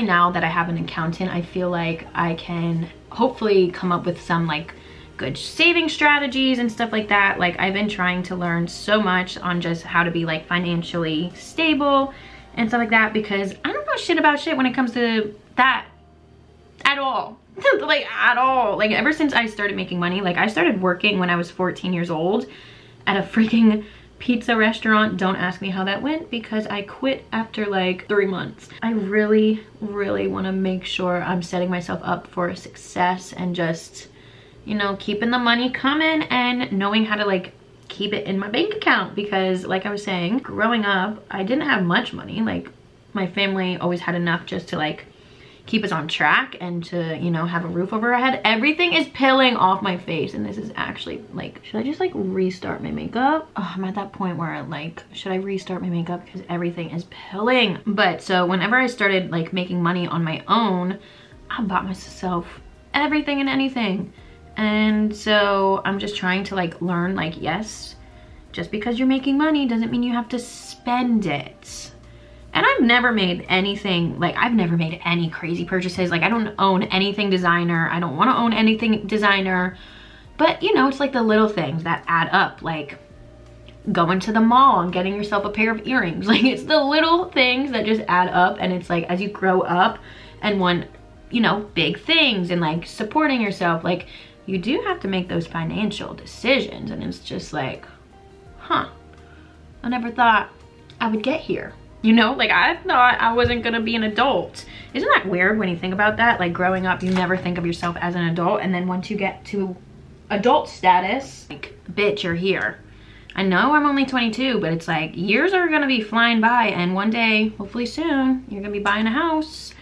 now that I have an accountant, I feel like I can hopefully come up with some like good saving strategies and stuff like that. Like, I've been trying to learn so much on just how to be like financially stable and stuff like that, because I don't know shit about shit when it comes to that at all. Like at all. Like, ever since I started making money, like I started working when I was 14 years old at a freaking pizza restaurant. Don't ask me how that went because I quit after like 3 months. I really want to make sure I'm setting myself up for success and just, you know, keeping the money coming and knowing how to like keep it in my bank account, because like I was saying, growing up, I didn't have much money. Like, my family always had enough just to like keep us on track and to, you know, have a roof over our head. Everything is peeling off my face, and this is actually like, should I just like restart my makeup? Oh, I'm at that point where I'm like, should I restart my makeup because everything is peeling? But so whenever I started like making money on my own, I bought myself everything and anything. And so I'm just trying to like learn, like, yes, just because you're making money doesn't mean you have to spend it. And I've never made anything, like I've never made any crazy purchases. Like, I don't own anything designer. I don't want to own anything designer. But you know, it's like the little things that add up, like going to the mall and getting yourself a pair of earrings. Like, it's the little things that just add up. And it's like, as you grow up and want, you know, big things and like supporting yourself, like, you do have to make those financial decisions. And it's just like, I never thought I would get here. You know, like, I thought I wasn't gonna be an adult. Isn't that weird when you think about that? Like, growing up, you never think of yourself as an adult, and then once you get to adult status, like, bitch, you're here. I know I'm only 22, but it's like, years are gonna be flying by, and one day, hopefully soon, you're gonna be buying a house.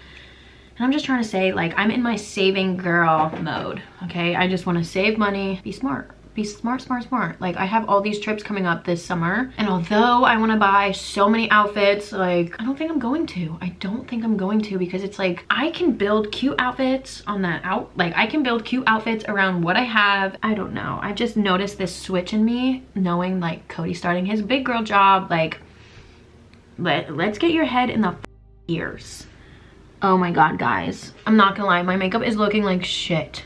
And I'm just trying to say, like, I'm in my saving girl mode, okay? I just want to save money, be smart. Be smart, smart, smart. Like, I have all these trips coming up this summer, and although I want to buy so many outfits, like, I don't think I'm going to. I don't think I'm going to, because it's like, I can build cute outfits on that like, I can build cute outfits around what I have. I don't know. I've just noticed this switch in me, knowing like Cody starting his big girl job. Like, let's get your head in the ears. Oh my God, guys. I'm not gonna lie, my makeup is looking like shit.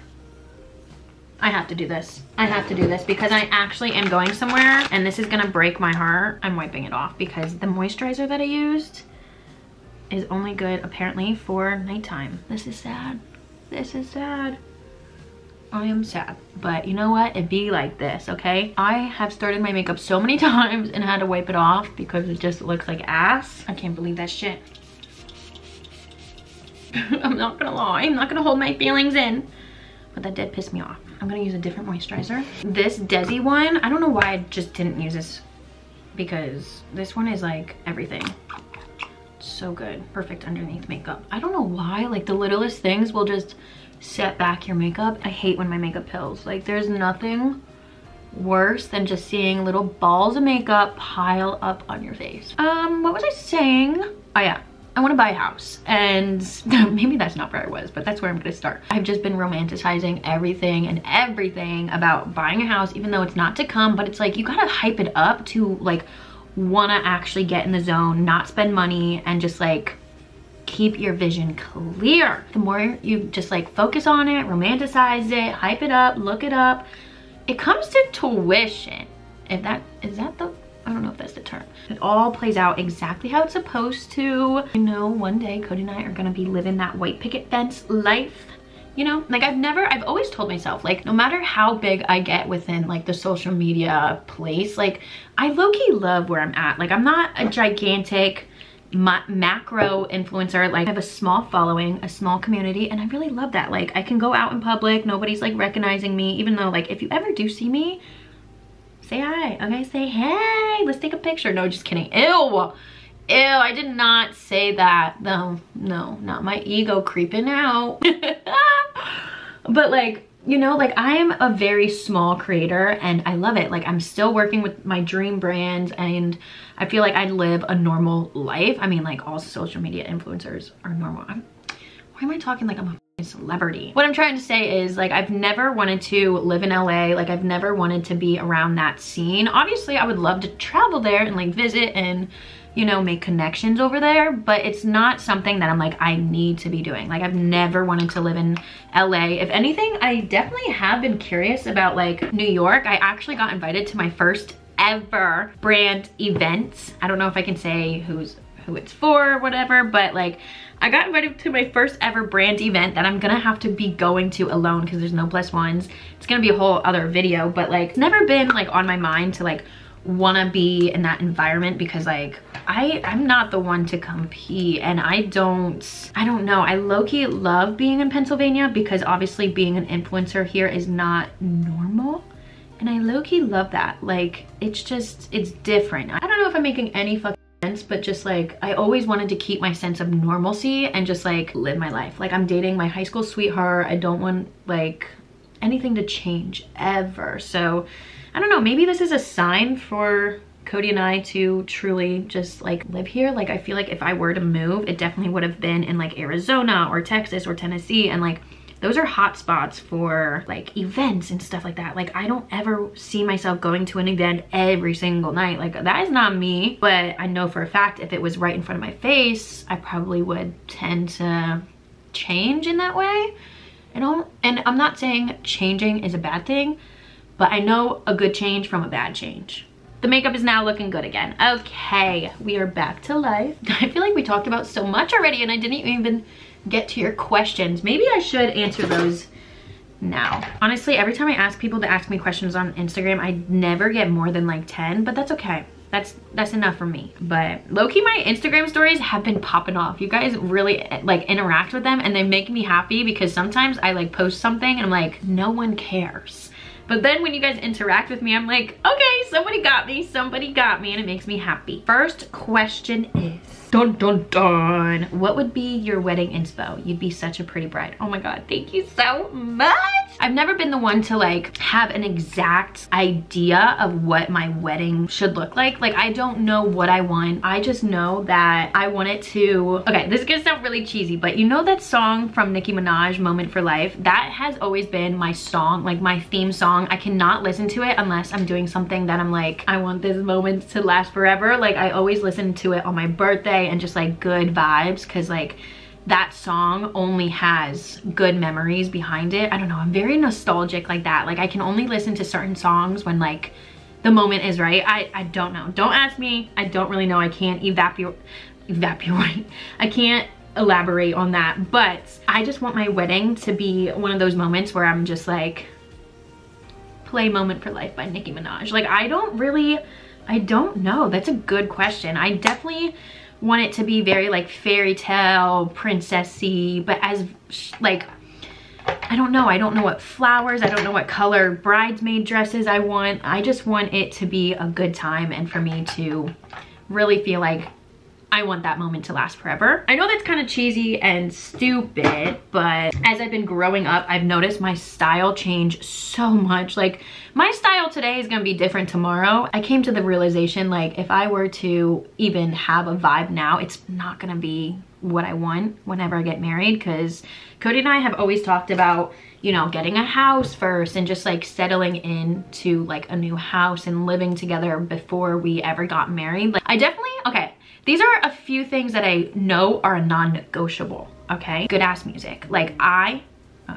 I have to do this. I have to do this because I actually am going somewhere and this is gonna break my heart. I'm wiping it off because the moisturizer that I used is only good apparently for nighttime. This is sad. This is sad. I am sad, but you know what? It be like this, okay? I have started my makeup so many times and had to wipe it off because it just looks like ass. I can't believe that shit. I'm not gonna lie, I'm not gonna hold my feelings in, but that did piss me off. I'm gonna use a different moisturizer. This Desi one, I don't know why I just didn't use this, because this one is like everything. So good, perfect underneath makeup. I don't know why, like the littlest things will just set back your makeup. I hate when my makeup pills. Like, there's nothing worse than just seeing little balls of makeup pile up on your face. What was I saying? Oh yeah, I want to buy a house, and maybe that's not where I was, but that's where I'm gonna start. I've just been romanticizing everything and everything about buying a house, even though it's not to come, but it's like you gotta hype it up to like wanna actually get in the zone, not spend money, and just like keep your vision clear. The more you just like focus on it, romanticize it, hype it up, look it up, it comes to tuition. If that is that the, I don't know if that's the term. It all plays out exactly how it's supposed to. I know one day Cody and I are gonna be living that white picket fence life. You know, like I've always told myself, like, no matter how big I get within like the social media place, like I low-key love where I'm at. Like, I'm not a gigantic macro influencer. Like, I have a small following, a small community, and I really love that. Like, I can go out in public, nobody's like recognizing me, even though like if you ever do see me, say hi, okay? Say hey, let's take a picture. No, just kidding. Ew, ew, I did not say that. No, not my ego creeping out. But like, you know, like I'm a very small creator and I love it. Like, I'm still working with my dream brand and I feel like I live a normal life. I mean, like all social media influencers are normal. Why am I talking like I'm a celebrity? What I'm trying to say is, like, I've never wanted to live in LA. Like, I've never wanted to be around that scene. Obviously, I would love to travel there and like visit and, you know, make connections over there, but it's not something that I'm like, I need to be doing. Like, I've never wanted to live in LA. If anything, I definitely have been curious about like New York. I actually got invited to my first ever brand event. I don't know if I can say who it's for or whatever, but like I got invited to my first ever brand event that I'm gonna have to be going to alone because there's no +1s. It's gonna be a whole other video, but like it's never been like on my mind to like wanna be in that environment because like I'm not the one to compete, and I don't know, I low-key love being in Pennsylvania because obviously being an influencer here is not normal, and I low-key love that. Like, it's different. I don't know if I'm making any fucking sense, but just like I always wanted to keep my sense of normalcy and just like live my life. Like, I'm dating my high school sweetheart. I don't want like anything to change ever. So I don't know, maybe this is a sign for Cody and I to truly just like live here. Like, I feel like if I were to move, it definitely would have been in like Arizona or Texas or Tennessee, and like those are hot spots for like events and stuff like that. Like, I don't ever see myself going to an event every single night. Like, that is not me. But I know for a fact if it was right in front of my face, I probably would tend to change in that way. And I'm not saying changing is a bad thing, but I know a good change from a bad change. The makeup is now looking good again. Okay, we are back to life. I feel like we talked about so much already and I didn't even get to your questions. Maybe I should answer those now. Honestly, every time I ask people to ask me questions on Instagram, I never get more than like 10, but that's okay. That's enough for me. But low-key, my Instagram stories have been popping off. You guys really like interact with them and they make me happy because sometimes I like post something and I'm like, no one cares. But then when you guys interact with me, I'm like, okay, somebody got me, and it makes me happy. First question is, Dun dun dun. What would be your wedding inspo? You'd be such a pretty bride. Oh my God, thank you so much. I've never been the one to like have an exact idea of what my wedding should look like. Like, I don't know what I want. I just know that I want it to, okay, this is gonna sound really cheesy, but you know that song from Nicki Minaj, Moment for Life? That has always been my song, like my theme song. I cannot listen to it unless I'm doing something that I'm like, I want this moment to last forever. Like, I always listen to it on my birthday and just like good vibes, because like that song only has good memories behind it. I don't know, I'm very nostalgic like that. Like, I can only listen to certain songs when like the moment is right. I don't know, don't ask me, I don't really know. I can't evaporate, I can't elaborate on that, but I just want my wedding to be one of those moments where I'm just like, play Moment for Life by Nicki Minaj. Like, I don't know, that's a good question. I definitely want it to be very like fairy tale, princessy, but as like, I don't know what flowers, I don't know what color bridesmaid dresses I want. I just want it to be a good time and for me to really feel like I want that moment to last forever. I know that's kind of cheesy and stupid, but as I've been growing up, I've noticed my style change so much. Like, my style today is gonna be different tomorrow. I came to the realization, like, if I were to even have a vibe now, it's not gonna be what I want whenever I get married, because Cody and I have always talked about, you know, getting a house first and just like settling into like a new house and living together before we ever got married. Like, I definitely, okay, these are a few things that I know are a non-negotiable, okay? Good ass music. Like, oh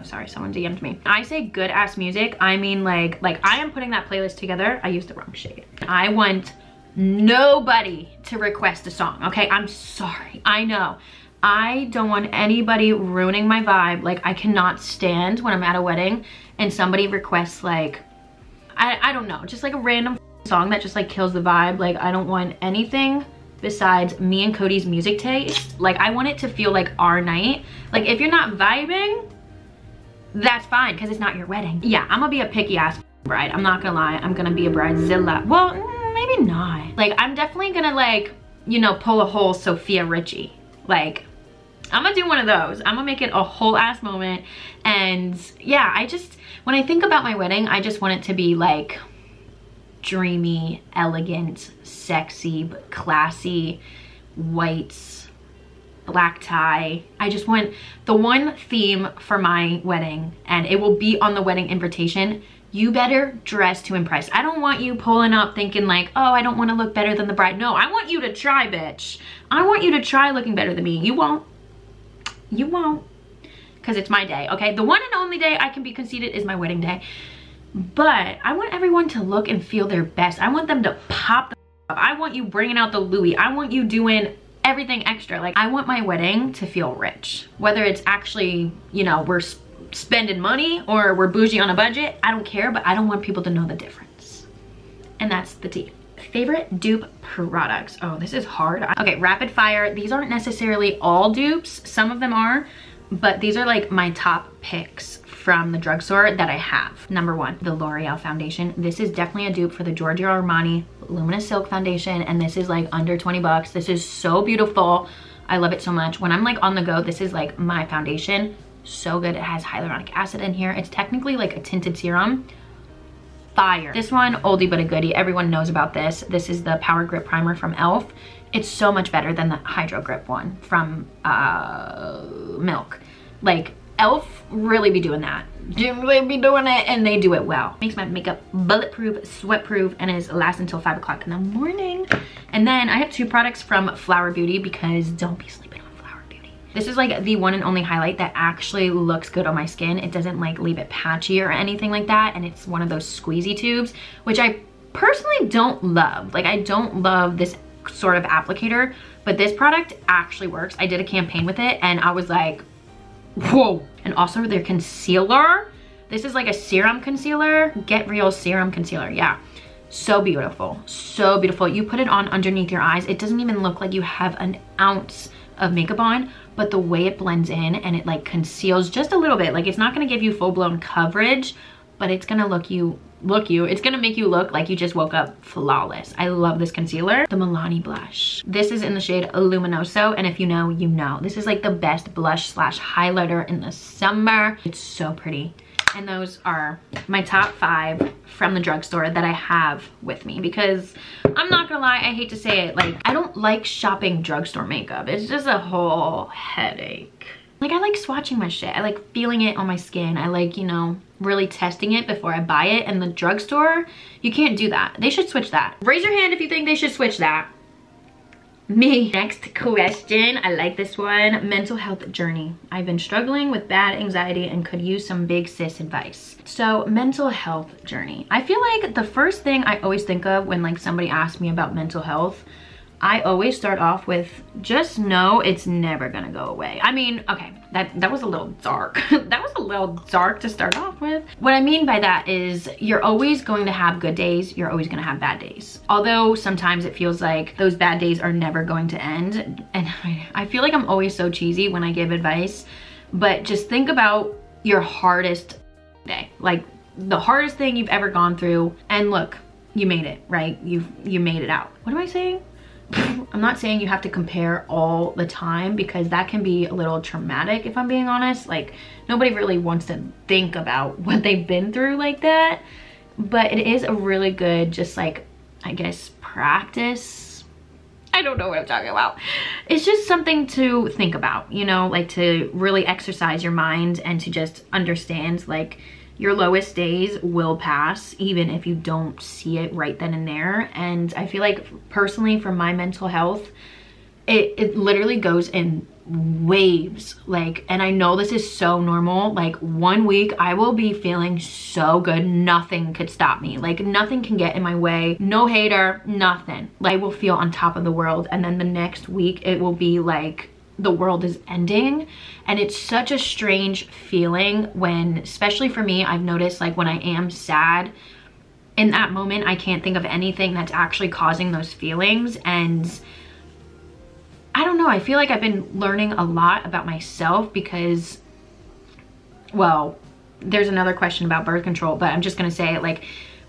sorry, someone DM'd me. I say good ass music, I mean like I am putting that playlist together. I used the wrong shade. I want nobody to request a song, okay? I'm sorry, I know. I don't want anybody ruining my vibe. Like, I cannot stand when I'm at a wedding and somebody requests like, I don't know, just like a random song that just like kills the vibe. Like, I don't want anything besides me and Cody's music taste. Like, I want it to feel like our night. Like, if you're not vibing, that's fine, because it's not your wedding. Yeah, I'm gonna be a picky ass bride. I'm not gonna lie, I'm gonna be a bridezilla. Well, maybe not. Like, I'm definitely gonna like, you know, pull a whole Sophia Richie. Like, I'm gonna do one of those. I'm gonna make it a whole ass moment. And yeah, I just, when I think about my wedding, I just want it to be like dreamy, elegant, sexy, but classy, whites, black tie. I just want the one theme for my wedding, and it will be on the wedding invitation. You better dress to impress. I don't want you pulling up thinking like, oh, I don't want to look better than the bride. No, I want you to try, bitch. I want you to try looking better than me. You won't. You won't. Because it's my day, okay? The one and only day I can be conceited is my wedding day. But I want everyone to look and feel their best. I want them to pop the up. I want you bringing out the Louis. I want you doing everything extra. Like, I want my wedding to feel rich. Whether it's actually, you know, we're spending money or we're bougie on a budget, I don't care, but I don't want people to know the difference. And that's the tea. Favorite dupe products. Oh, this is hard. Okay, rapid fire. These aren't necessarily all dupes. Some of them are, but these are like my top picks from the drugstore that I have. Number one, the L'Oreal foundation. This is definitely a dupe for the Giorgio Armani Luminous Silk foundation, and this is like under 20 bucks. This is so beautiful. I love it so much. When I'm like on the go, this is like my foundation. So good. It has hyaluronic acid in here. It's technically like a tinted serum. Fire. This one, oldie but a goodie. Everyone knows about this. This is the Power Grip Primer from e.l.f. It's so much better than the Hydro Grip one from Milk. Like, e.l.f. really be doing that. Really be doing it, and they do it well. Makes my makeup bulletproof, sweat-proof, and is lasts until 5 o'clock in the morning. And then I have two products from Flower Beauty, because don't be sleeping on Flower Beauty. This is like the one and only highlight that actually looks good on my skin. It doesn't like leave it patchy or anything like that, and it's one of those squeezy tubes, which I personally don't love. Like, I don't love this sort of applicator, but this product actually works. I did a campaign with it, and I was like, whoa. And also their concealer. This is like a serum concealer. Get Real serum concealer. Yeah, so beautiful, so beautiful. You put it on underneath your eyes. It doesn't even look like you have an ounce of makeup on, but the way it blends in and it like conceals just a little bit. Like, it's not gonna give you full-blown coverage, but it's gonna look you look you. It's gonna make you look like you just woke up flawless. I love this concealer. The Milani blush. This is in the shade Luminoso, and if you know, you know. This is like the best blush slash highlighter in the summer. It's so pretty. And those are my top 5 from the drugstore that I have with me, because I'm not gonna lie, I hate to say it, like, I don't like shopping drugstore makeup. It's just a whole headache. Like, I like swatching my shit. I like feeling it on my skin. I like, you know, really testing it before I buy it. And the drugstore, you can't do that. They should switch that. Raise your hand if you think they should switch that. Me. Next question, I like this one. Mental health journey. I've been struggling with bad anxiety and could use some big sis advice. So, mental health journey. I feel like the first thing I always think of when like somebody asks me about mental health, I always start off with, just know it's never gonna go away. I mean, okay, that was a little dark. That was a little dark to start off with. What I mean by that is you're always going to have good days, you're always gonna have bad days. Although sometimes it feels like those bad days are never going to end. And I feel like I'm always so cheesy when I give advice, but just think about your hardest day. Like the hardest thing you've ever gone through, and look, you made it, right? You made it out. What am I saying? I'm not saying you have to compare all the time, because that can be a little traumatic, if I'm being honest. Like, nobody really wants to think about what they've been through like that. But it is a really good, just like, I guess, practice. I don't know what I'm talking about. It's just something to think about, you know, like to really exercise your mind and to just understand, like, your lowest days will pass, even if you don't see it right then and there. And I feel like personally for my mental health, it literally goes in waves. Like, and I know this is so normal. Like 1 week I will be feeling so good, nothing could stop me. Like nothing can get in my way, no hater, nothing. Like I will feel on top of the world. And then the next week it will be like the world is ending. And it's such a strange feeling when, especially for me, I've noticed like when I am sad, in that moment I can't think of anything that's actually causing those feelings. And I don't know, I feel like I've been learning a lot about myself, because, well, there's another question about birth control, but I'm just gonna say it, like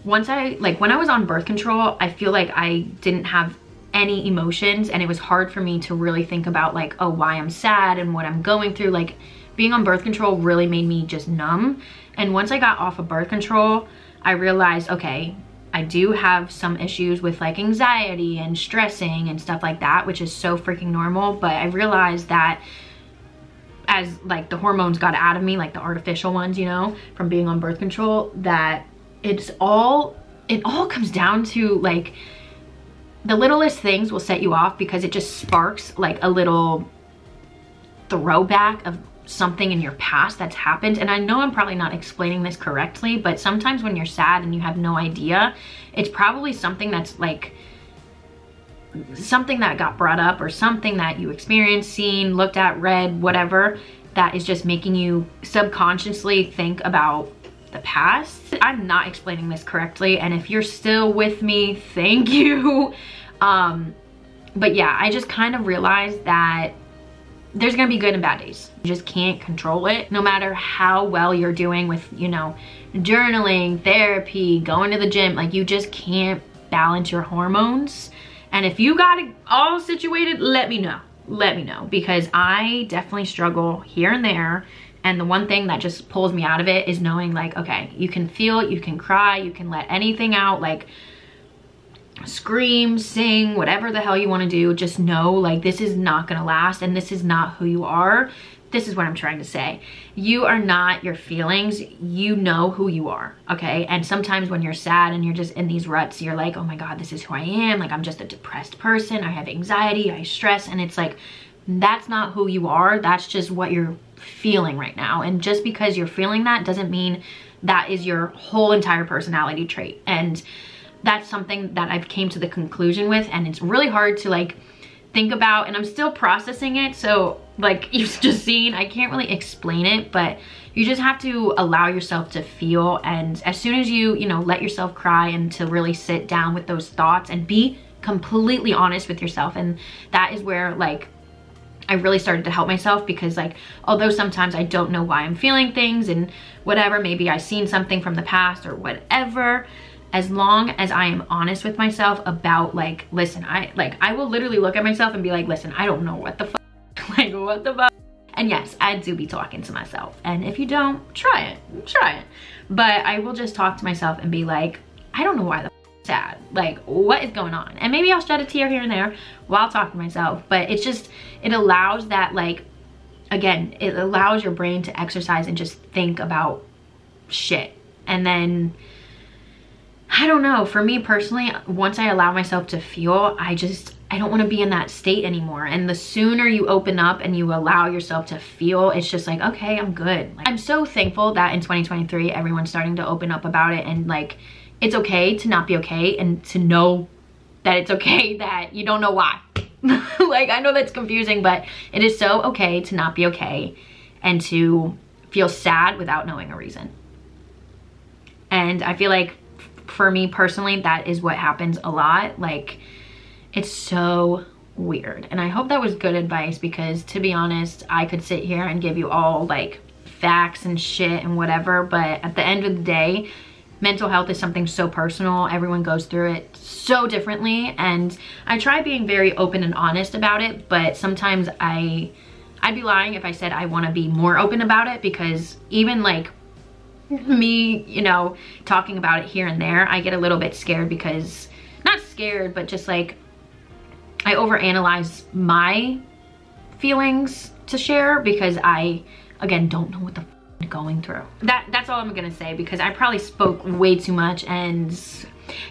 when I was on birth control, I feel like I didn't have any emotions, and it was hard for me to really think about like, oh, why I'm sad and what I'm going through. Like being on birth control really made me just numb. And once I got off of birth control, I realized, okay, I do have some issues with like anxiety and stressing and stuff like that, which is so freaking normal. But I realized that as like the hormones got out of me, like the artificial ones, you know, from being on birth control, that it all comes down to like the littlest things will set you off, because it just sparks like a little throwback of something in your past that's happened. And I know I'm probably not explaining this correctly, but sometimes when you're sad and you have no idea, it's probably something that's like something that got brought up, or something that you experienced, seen, looked at, read, whatever, that is just making you subconsciously think about the past. I'm not explaining this correctly, and if you're still with me, thank you. But yeah, I just kind of realized that there's gonna be good and bad days. You just can't control it, no matter how well you're doing with, you know, journaling, therapy, going to the gym. Like you just can't balance your hormones. And if you got it all situated, let me know, because I definitely struggle here and there. And the one thing that just pulls me out of it is knowing like, okay, you can feel, you can cry, you can let anything out, like scream, sing, whatever the hell you want to do. Just know like this is not gonna last, and this is not who you are. This is what I'm trying to say. You are not your feelings. You know who you are, okay? And sometimes when you're sad and you're just in these ruts, you're like, oh my God, this is who I am. Like I'm just a depressed person. I have anxiety, I stress. And it's like, that's not who you are. That's just what you're feeling right now. And just because you're feeling that doesn't mean that is your whole entire personality trait. And that's something that I've came to the conclusion with, and it's really hard to like think about, and I'm still processing it. So like you've just seen, I can't really explain it, but you just have to allow yourself to feel. And as soon as you know, let yourself cry, and to really sit down with those thoughts and be completely honest with yourself. And that is where like I really started to help myself, because like, although sometimes I don't know why I'm feeling things and whatever, maybe I've seen something from the past or whatever, as long as I am honest with myself about like, listen, I will literally look at myself and be like, listen, I don't know what the fuck, like what the fuck. And yes, I do be talking to myself. And if you don't, try it. But I will just talk to myself and be like, I don't know why the sad, like what is going on? And maybe I'll shed a tear here and there while talking to myself, but it's just, it allows that, like, again, it allows your brain to exercise and just think about shit. And then, I don't know, for me personally, once I allow myself to feel, I don't want to be in that state anymore. And the sooner you open up and you allow yourself to feel, it's just like, okay, I'm good. Like, I'm so thankful that in 2023, everyone's starting to open up about it, and like, it's okay to not be okay, and to know that it's okay that you don't know why. Like, I know that's confusing, but it is so okay to not be okay and to feel sad without knowing a reason. And I feel like for me personally, that is what happens a lot. Like, it's so weird. And I hope that was good advice, because to be honest, I could sit here and give you all like facts and shit and whatever, but at the end of the day, mental health is something so personal. Everyone goes through it so differently, and I try being very open and honest about it, but sometimes I'd be lying if I said I want to be more open about it, because even like me, you know, talking about it here and there, I get a little bit scared, because, not scared, but just like, I overanalyze my feelings to share, because I, again, don't know what the going through. That's all I'm gonna say, because I probably spoke way too much. And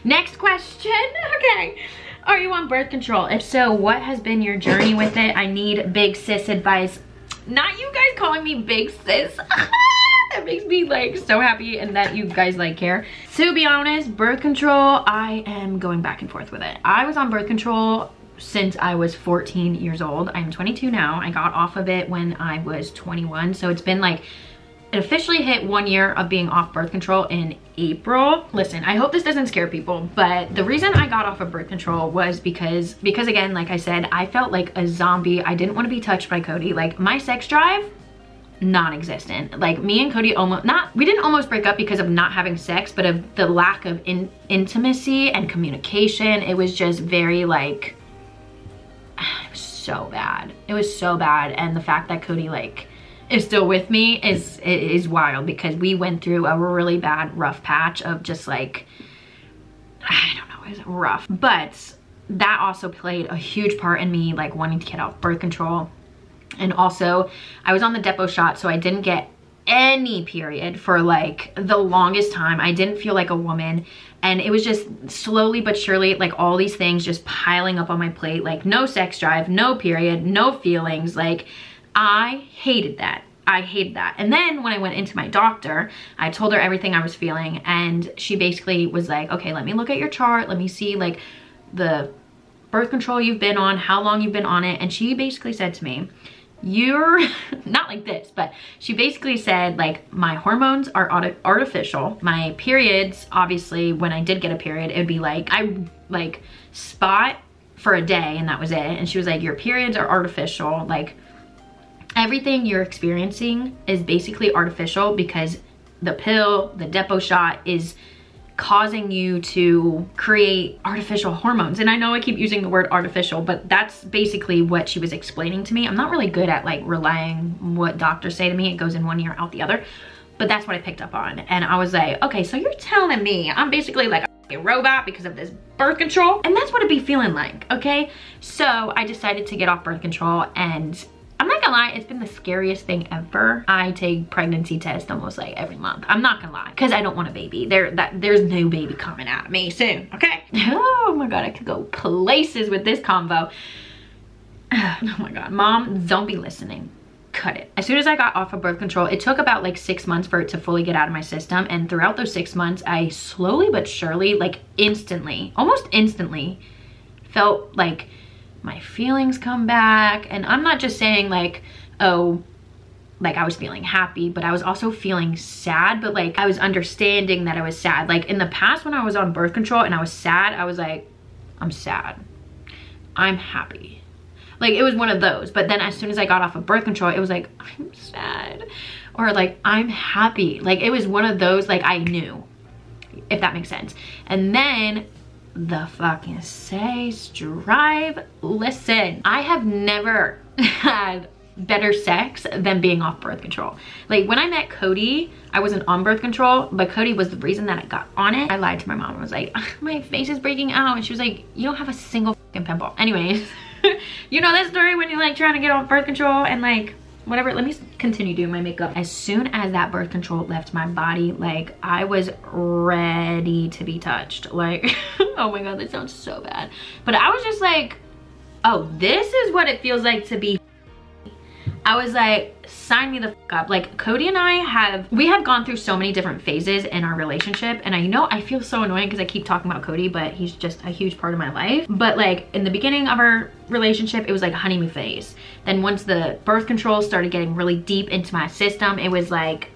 next question. Okay, are you on birth control? If so, what has been your journey with it? I need big sis advice. Not you guys calling me big sis. That makes me like so happy, and that you guys like care. To be honest, birth control, I am going back and forth with it. I was on birth control since I was 14 years old. I'm 22 now. I got off of it when I was 21, so it's been like, it officially hit 1 year of being off birth control in April. Listen, I hope this doesn't scare people, but the reason I got off of birth control was because again, like I said, I felt like a zombie. I didn't want to be touched by Cody. Like, my sex drive, non-existent. Like, me and Cody we didn't almost break up because of not having sex, but of the lack of intimacy and communication. It was just very like, it was so bad. It was so bad. And the fact that Cody like is still with me is wild, because we went through a really bad rough patch of just like, I don't know, it was rough. But that also played a huge part in me like wanting to get off birth control. And also I was on the depot shot, so I didn't get any period for like the longest time. I didn't feel like a woman, and it was just slowly but surely like all these things just piling up on my plate. Like, no sex drive, no period, no feelings. Like, I hated that. I hated that. And then when I went into my doctor, I told her everything I was feeling, and she basically was like, okay, let me look at your chart. Let me see like the birth control you've been on, how long you've been on it. And she basically said to me, you're not like this, but she basically said like, my hormones are artificial. My periods, obviously when I did get a period, it would be like, I like spot for a day and that was it. And she was like, your periods are artificial. Like, everything you're experiencing is basically artificial, because the pill, the depot shot, is causing you to create artificial hormones. And I know I keep using the word artificial, but that's basically what she was explaining to me. I'm not really good at like relying what doctors say to me. It goes in one ear out the other, but that's what I picked up on. And I was like, okay, so you're telling me I'm basically like a robot because of this birth control? And that's what it'd be feeling like, okay? So I decided to get off birth control, and I'm not gonna lie, it's been the scariest thing ever. I take pregnancy tests almost like every month. I'm not gonna lie, because I don't want a baby. There's no baby coming out of me soon, okay? Oh my God, I could go places with this convo. Oh my God, Mom, don't be listening. Cut it. As soon as I got off of birth control, it took about like 6 months for it to fully get out of my system. And throughout those 6 months, I slowly but surely, like instantly, almost instantly, felt like my feelings come back. And I'm not just saying like, oh, like I was feeling happy, but I was also feeling sad. But like, I was understanding that I was sad. Like in the past, when I was on birth control and I was sad, I was like, I'm sad, I'm happy, Like, it was one of those. But then as soon as I got off of birth control, it was like, I'm sad, or like, I'm happy. Like, it was one of those, like, I knew, if that makes sense. And then the fucking sex drive. Listen, I have never had better sex than being off birth control. Like, when I met Cody, I wasn't on birth control, but Cody was the reason that I got on it. I lied to my mom. I was like, my face is breaking out, and she was like, you don't have a single fucking pimple. Anyways, you know that story when you're like trying to get off birth control and like whatever. Let me continue doing my makeup. As soon as that birth control left my body, like, I was ready to be touched. Like, oh my god, that sounds so bad, but I was just like, oh, this is what it feels like to be. I was like, sign me the fuck up. Like, Cody and I have gone through so many different phases in our relationship, and I know I feel so annoying because I keep talking about Cody, but he's just a huge part of my life. But like, in the beginning of our relationship, it was like honeymoon phase. Then once the birth control started getting really deep into my system, it was like,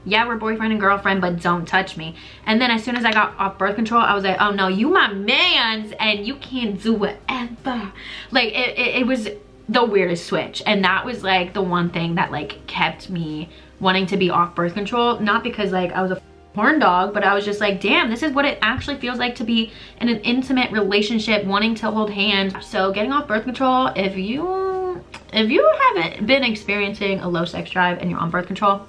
yeah, we're boyfriend and girlfriend, but don't touch me. And then as soon as I got off birth control, I was like, oh no, you my mans and you can't do whatever. Like, it was the weirdest switch. And that was like the one thing that like kept me wanting to be off birth control. Not because like I was a porn dog, but I was just like, damn, this is what it actually feels like to be in an intimate relationship, wanting to hold hands. So getting off birth control, if you haven't been experiencing a low sex drive and you're on birth control,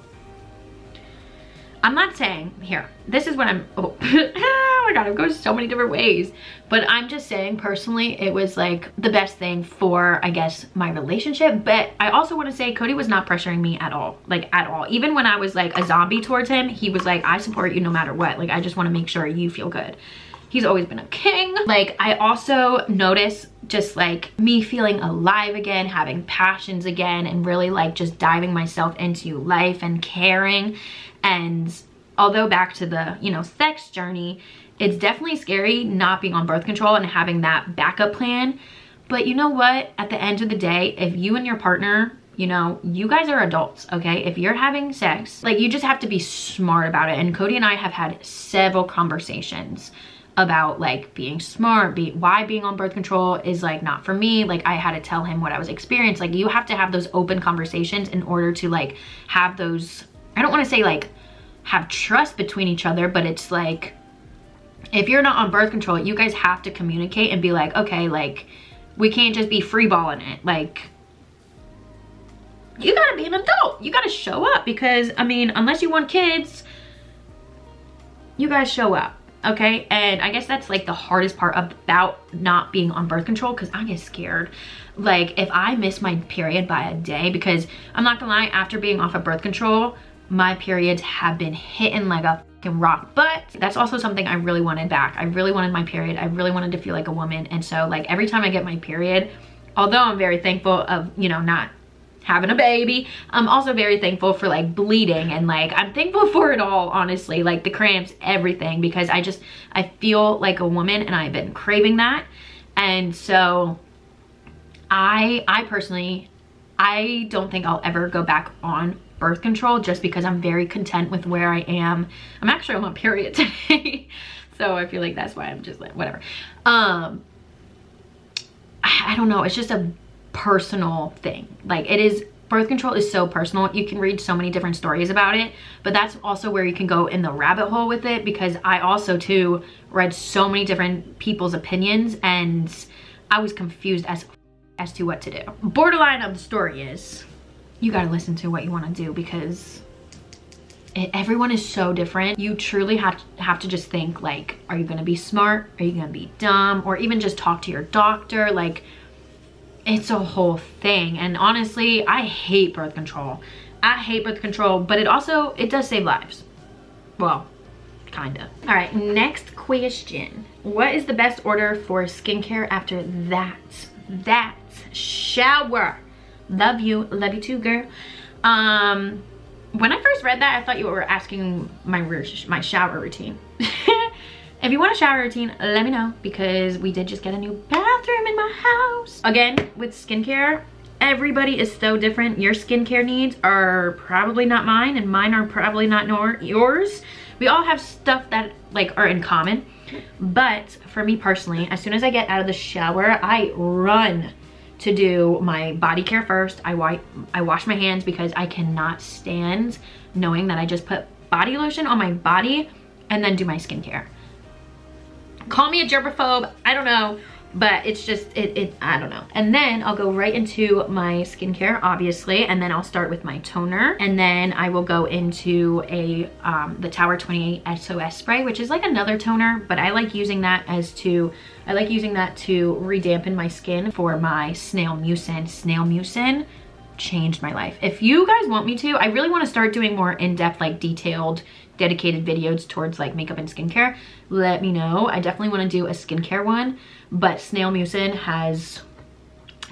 I'm not saying, here, this is what I'm, oh, oh my god, it goes so many different ways. But I'm just saying, personally, it was like the best thing for, I guess, my relationship. But I also want to say Cody was not pressuring me at all, like at all. Even when I was like a zombie towards him, he was like, I support you no matter what. Like, I just want to make sure you feel good. He's always been a king. Like, I also noticed just like me feeling alive again, having passions again, and really like just diving myself into life and caring. And although back to the, you know, sex journey, it's definitely scary not being on birth control and having that backup plan. But you know what? At the end of the day, if you and your partner, you know, you guys are adults, okay? If you're having sex, like, you just have to be smart about it. And Cody and I have had several conversations about like being smart, why being on birth control is like not for me. Like, I had to tell him what I was experiencing. Like, you have to have those open conversations in order to like have those, I don't want to say like have trust between each other, but it's like, if you're not on birth control, you guys have to communicate and be like, okay, like, we can't just be freeballing it. Like, you gotta be an adult. You gotta show up, because I mean, unless you want kids, you guys show up, okay? And I guess that's like the hardest part about not being on birth control, because I get scared. Like, if I miss my period by a day, because I'm not gonna lie, after being off of birth control, my periods have been hitting like a fucking rock. But that's also something I really wanted back. I really wanted my period. I really wanted to feel like a woman. And so like every time I get my period, although I'm very thankful of, you know, not having a baby, I'm also very thankful for like bleeding, and like I'm thankful for it all, honestly, like the cramps, everything, because I feel like a woman, and I've been craving that. And so I personally, I don't think I'll ever go back on birth control, just because I'm very content with where I am. I'm actually on my period today, so I feel like that's why I'm just like, whatever. I don't know, it's just a personal thing. Like, it is, birth control is so personal. You can read so many different stories about it, but that's also where you can go in the rabbit hole with it, because I also too read so many different people's opinions, and I was confused as to what to do. Borderline of the story is, you gotta listen to what you want to do, because everyone is so different. You truly have to just think like, are you gonna be smart? Are you gonna be dumb? Or even just talk to your doctor. Like, it's a whole thing. And honestly, I hate birth control. I hate birth control, but it does save lives. Well, kinda. All right, next question. What is the best order for skincare after that shower? Love you too, girl. When I first read that, I thought you were asking my shower routine. If you want a shower routine, let me know, because we did just get a new bathroom in my house. Again, with skincare, everybody is so different. Your skincare needs are probably not mine, and mine are probably not yours. We all have stuff that like are in common. But for me personally, as soon as I get out of the shower, I run to do my body care first. I wash my hands because I cannot stand knowing that I just put body lotion on my body and then do my skincare. Call me a germaphobe, I don't know, but it's just, I don't know. And then I'll go right into my skincare, obviously, and then I'll start with my toner, and then I will go into the Tower 28 SOS spray, which is like another toner, but I like using that to redampen my skin for my snail mucin. Snail mucin changed my life. If you guys want me to, I really want to start doing more in-depth, like detailed, dedicated videos towards like makeup and skincare. Let me know. I definitely want to do a skincare one, but snail mucin has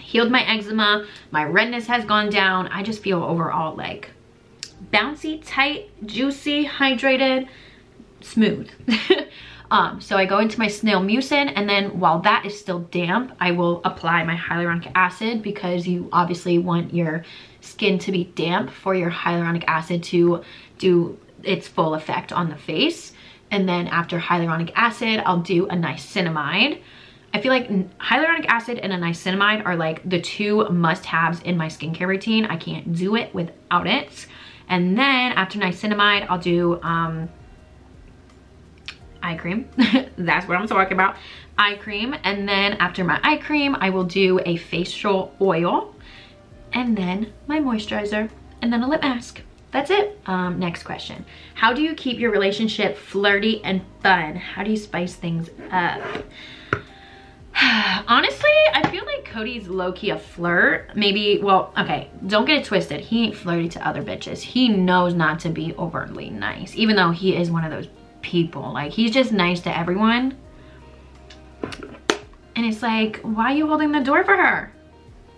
healed my eczema. My redness has gone down. I just feel overall like bouncy, tight, juicy, hydrated, smooth. So I go into my snail mucin, and then while that is still damp, I will apply my hyaluronic acid, because you obviously want your skin to be damp for your hyaluronic acid to do its full effect on the face. And then after hyaluronic acid, I'll do a niacinamide. I feel like hyaluronic acid and a niacinamide are like the two must-haves in my skincare routine. I can't do it without it. And then after niacinamide, I'll do eye cream. That's what I'm talking about. Eye cream. And then after my eye cream, I will do a facial oil, and then my moisturizer, and then a lip mask. That's it. Next question. How do you keep your relationship flirty and fun? How do you spice things up? Honestly, I feel like Cody's low-key a flirt. Maybe, well, okay, don't get it twisted. He ain't flirty to other bitches. He knows not to be overtly nice, even though he is one of those people. Like, he's just nice to everyone. And it's like, why are you holding the door for her?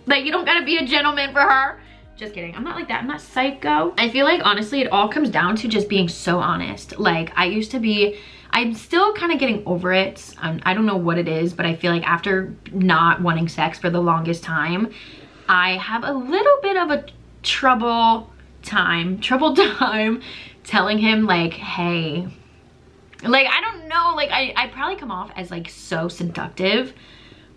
Like, you don't gotta be a gentleman for her. Just kidding. I'm not like that. I'm not psycho. I feel like, honestly, it all comes down to just being so honest. Like, I used to be, I'm still kind of getting over it. I don't know what it is, but I feel like after not wanting sex for the longest time, I have a little bit of a troubled time telling him, like, hey, like, I don't know, like, I probably come off as like so seductive,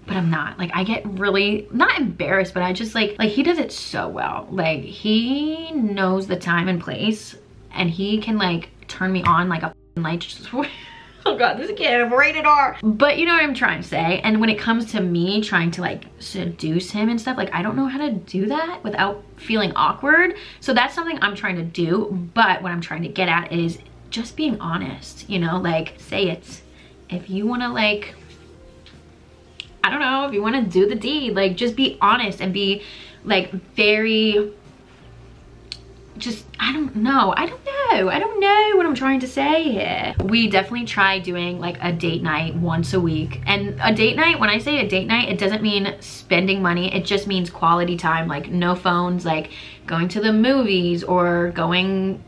but I'm not. Like, I get really, not embarrassed, but I just like he does it so well. Like, he knows the time and place, and he can like turn me on like a light. Just, oh God, this kid, rated R. But you know what I'm trying to say. And when it comes to me trying to like seduce him and stuff, like, I don't know how to do that without feeling awkward. So that's something I'm trying to do. But what I'm trying to get at is just being honest, you know, like, say it. If you want to, like, I don't know, if you want to do the deed, like, just be honest and be like very, just, I don't know what I'm trying to say here. We definitely try doing like a date night once a week. And a date night, when I say a date night, it doesn't mean spending money. It just means quality time, like no phones, like going to the movies or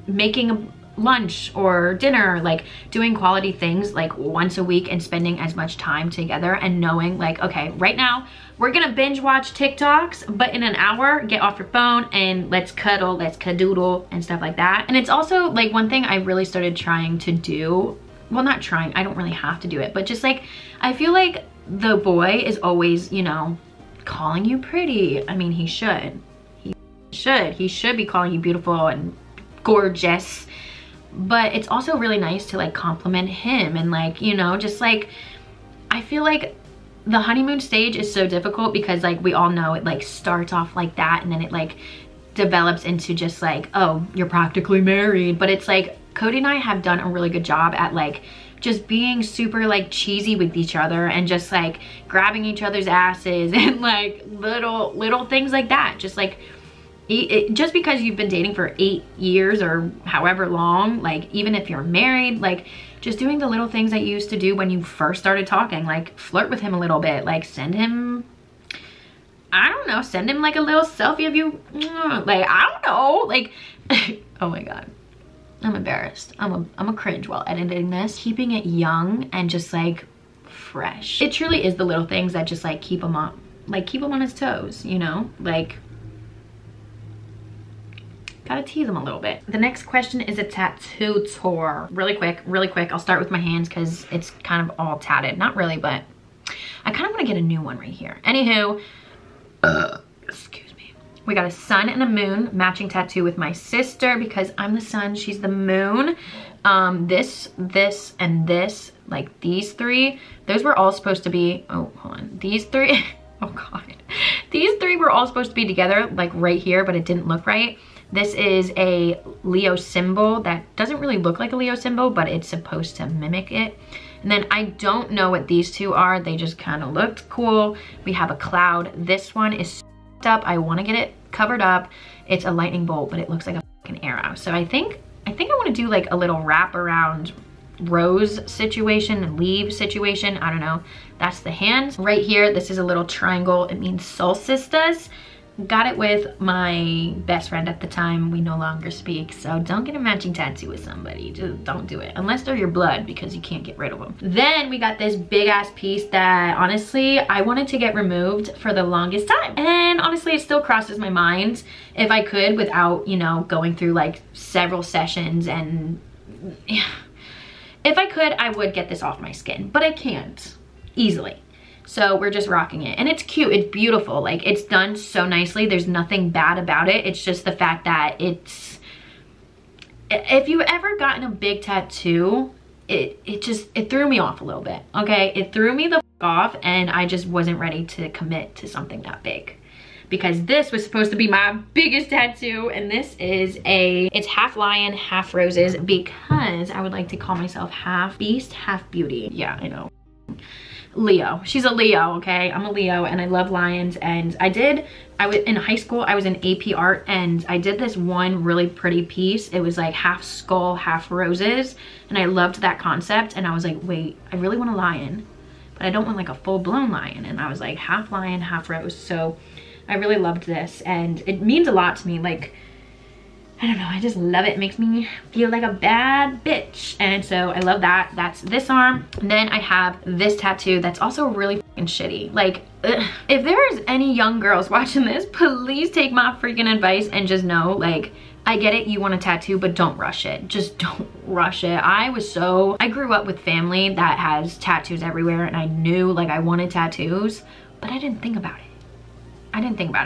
making a lunch or dinner, like doing quality things like once a week and spending as much time together, and knowing like, okay, right now we're gonna binge watch TikToks, but in an hour, get off your phone and let's cuddle, let's cadoodle and stuff like that. And it's also like one thing I really started trying to do, well, not trying, I don't really have to do it, but just like, I feel like the boy is always, you know, calling you pretty. I mean, he should be calling you beautiful and gorgeous. But it's also really nice to like compliment him, and like, you know, just like, I feel like the honeymoon stage is so difficult because like we all know it like starts off like that, and then it like develops into just like, oh, you're practically married. But it's like Cody and I have done a really good job at like just being super like cheesy with each other, and just like grabbing each other's asses and like little things like that. Just like, just because you've been dating for 8 years or however long, like even if you're married, like just doing the little things that you used to do when you first started talking, like flirt with him a little bit, like send him, I don't know, send him like a little selfie of you, like, I don't know, like, oh my God, I'm embarrassed. I'm a cringe while editing this. Keeping it young and just like fresh. It truly is the little things that just like keep him up, like keep him on his toes, you know, like, gotta tease them a little bit. The next question is a tattoo tour. Really quick. I'll start with my hands because it's kind of all tatted. Not really, but I kind of want to get a new one right here. Anywho, Excuse me. We got a sun and a moon matching tattoo with my sister because I'm the sun, she's the moon. This, and this, like these three, those were all supposed to be, oh, hold on. These three, oh God. These three were all supposed to be together, like right here, but it didn't look right. This is a Leo symbol that doesn't really look like a Leo symbol, but it's supposed to mimic it. And then I don't know what these two are. They just kind of looked cool. We have a cloud. This one is up. I want to get it covered up. It's a lightning bolt, but it looks like a fucking arrow. So I think I want to do like a little wrap around rose situation, leaf situation. I don't know. That's the hands. Right here, this is a little triangle. It means solstices. Got it with my best friend at the time. We no longer speak, so don't get a matching tattoo with somebody. Just don't do it unless they're your blood, because you can't get rid of them. Then we got this big ass piece that honestly I wanted to get removed for the longest time, and honestly it still crosses my mind if I could, without, you know, going through like several sessions. And yeah, if I could, I would get this off my skin, but I can't easily. So we're just rocking it, and it's cute, it's beautiful, like it's done so nicely. There's nothing bad about it. It's just the fact that it's, if you've ever gotten a big tattoo, it threw me off a little bit, okay? It threw me the f off, and I just wasn't ready to commit to something that big, because this was supposed to be my biggest tattoo, and this is it's half lion, half roses, because I would like to call myself half beast, half beauty. Yeah, I know. Leo. She's a Leo, okay? I'm a Leo and I love lions. And I was in high school, I was in AP art, and I did this one really pretty piece. It was like half skull, half roses, and I loved that concept. And I was like, wait, I really want a lion, but I don't want like a full-blown lion. And I was like, half lion, half rose. So I really loved this, and it means a lot to me. Like, I don't know, I just love it. It makes me feel like a bad bitch. And so I love that. That's this arm. And then I have this tattoo that's also really fucking shitty. Like, ugh. If there's any young girls watching this, please take my freaking advice and just know, like, I get it, you want a tattoo, but don't rush it. Just don't rush it. I grew up with family that has tattoos everywhere, and I knew like I wanted tattoos, but I didn't think about it.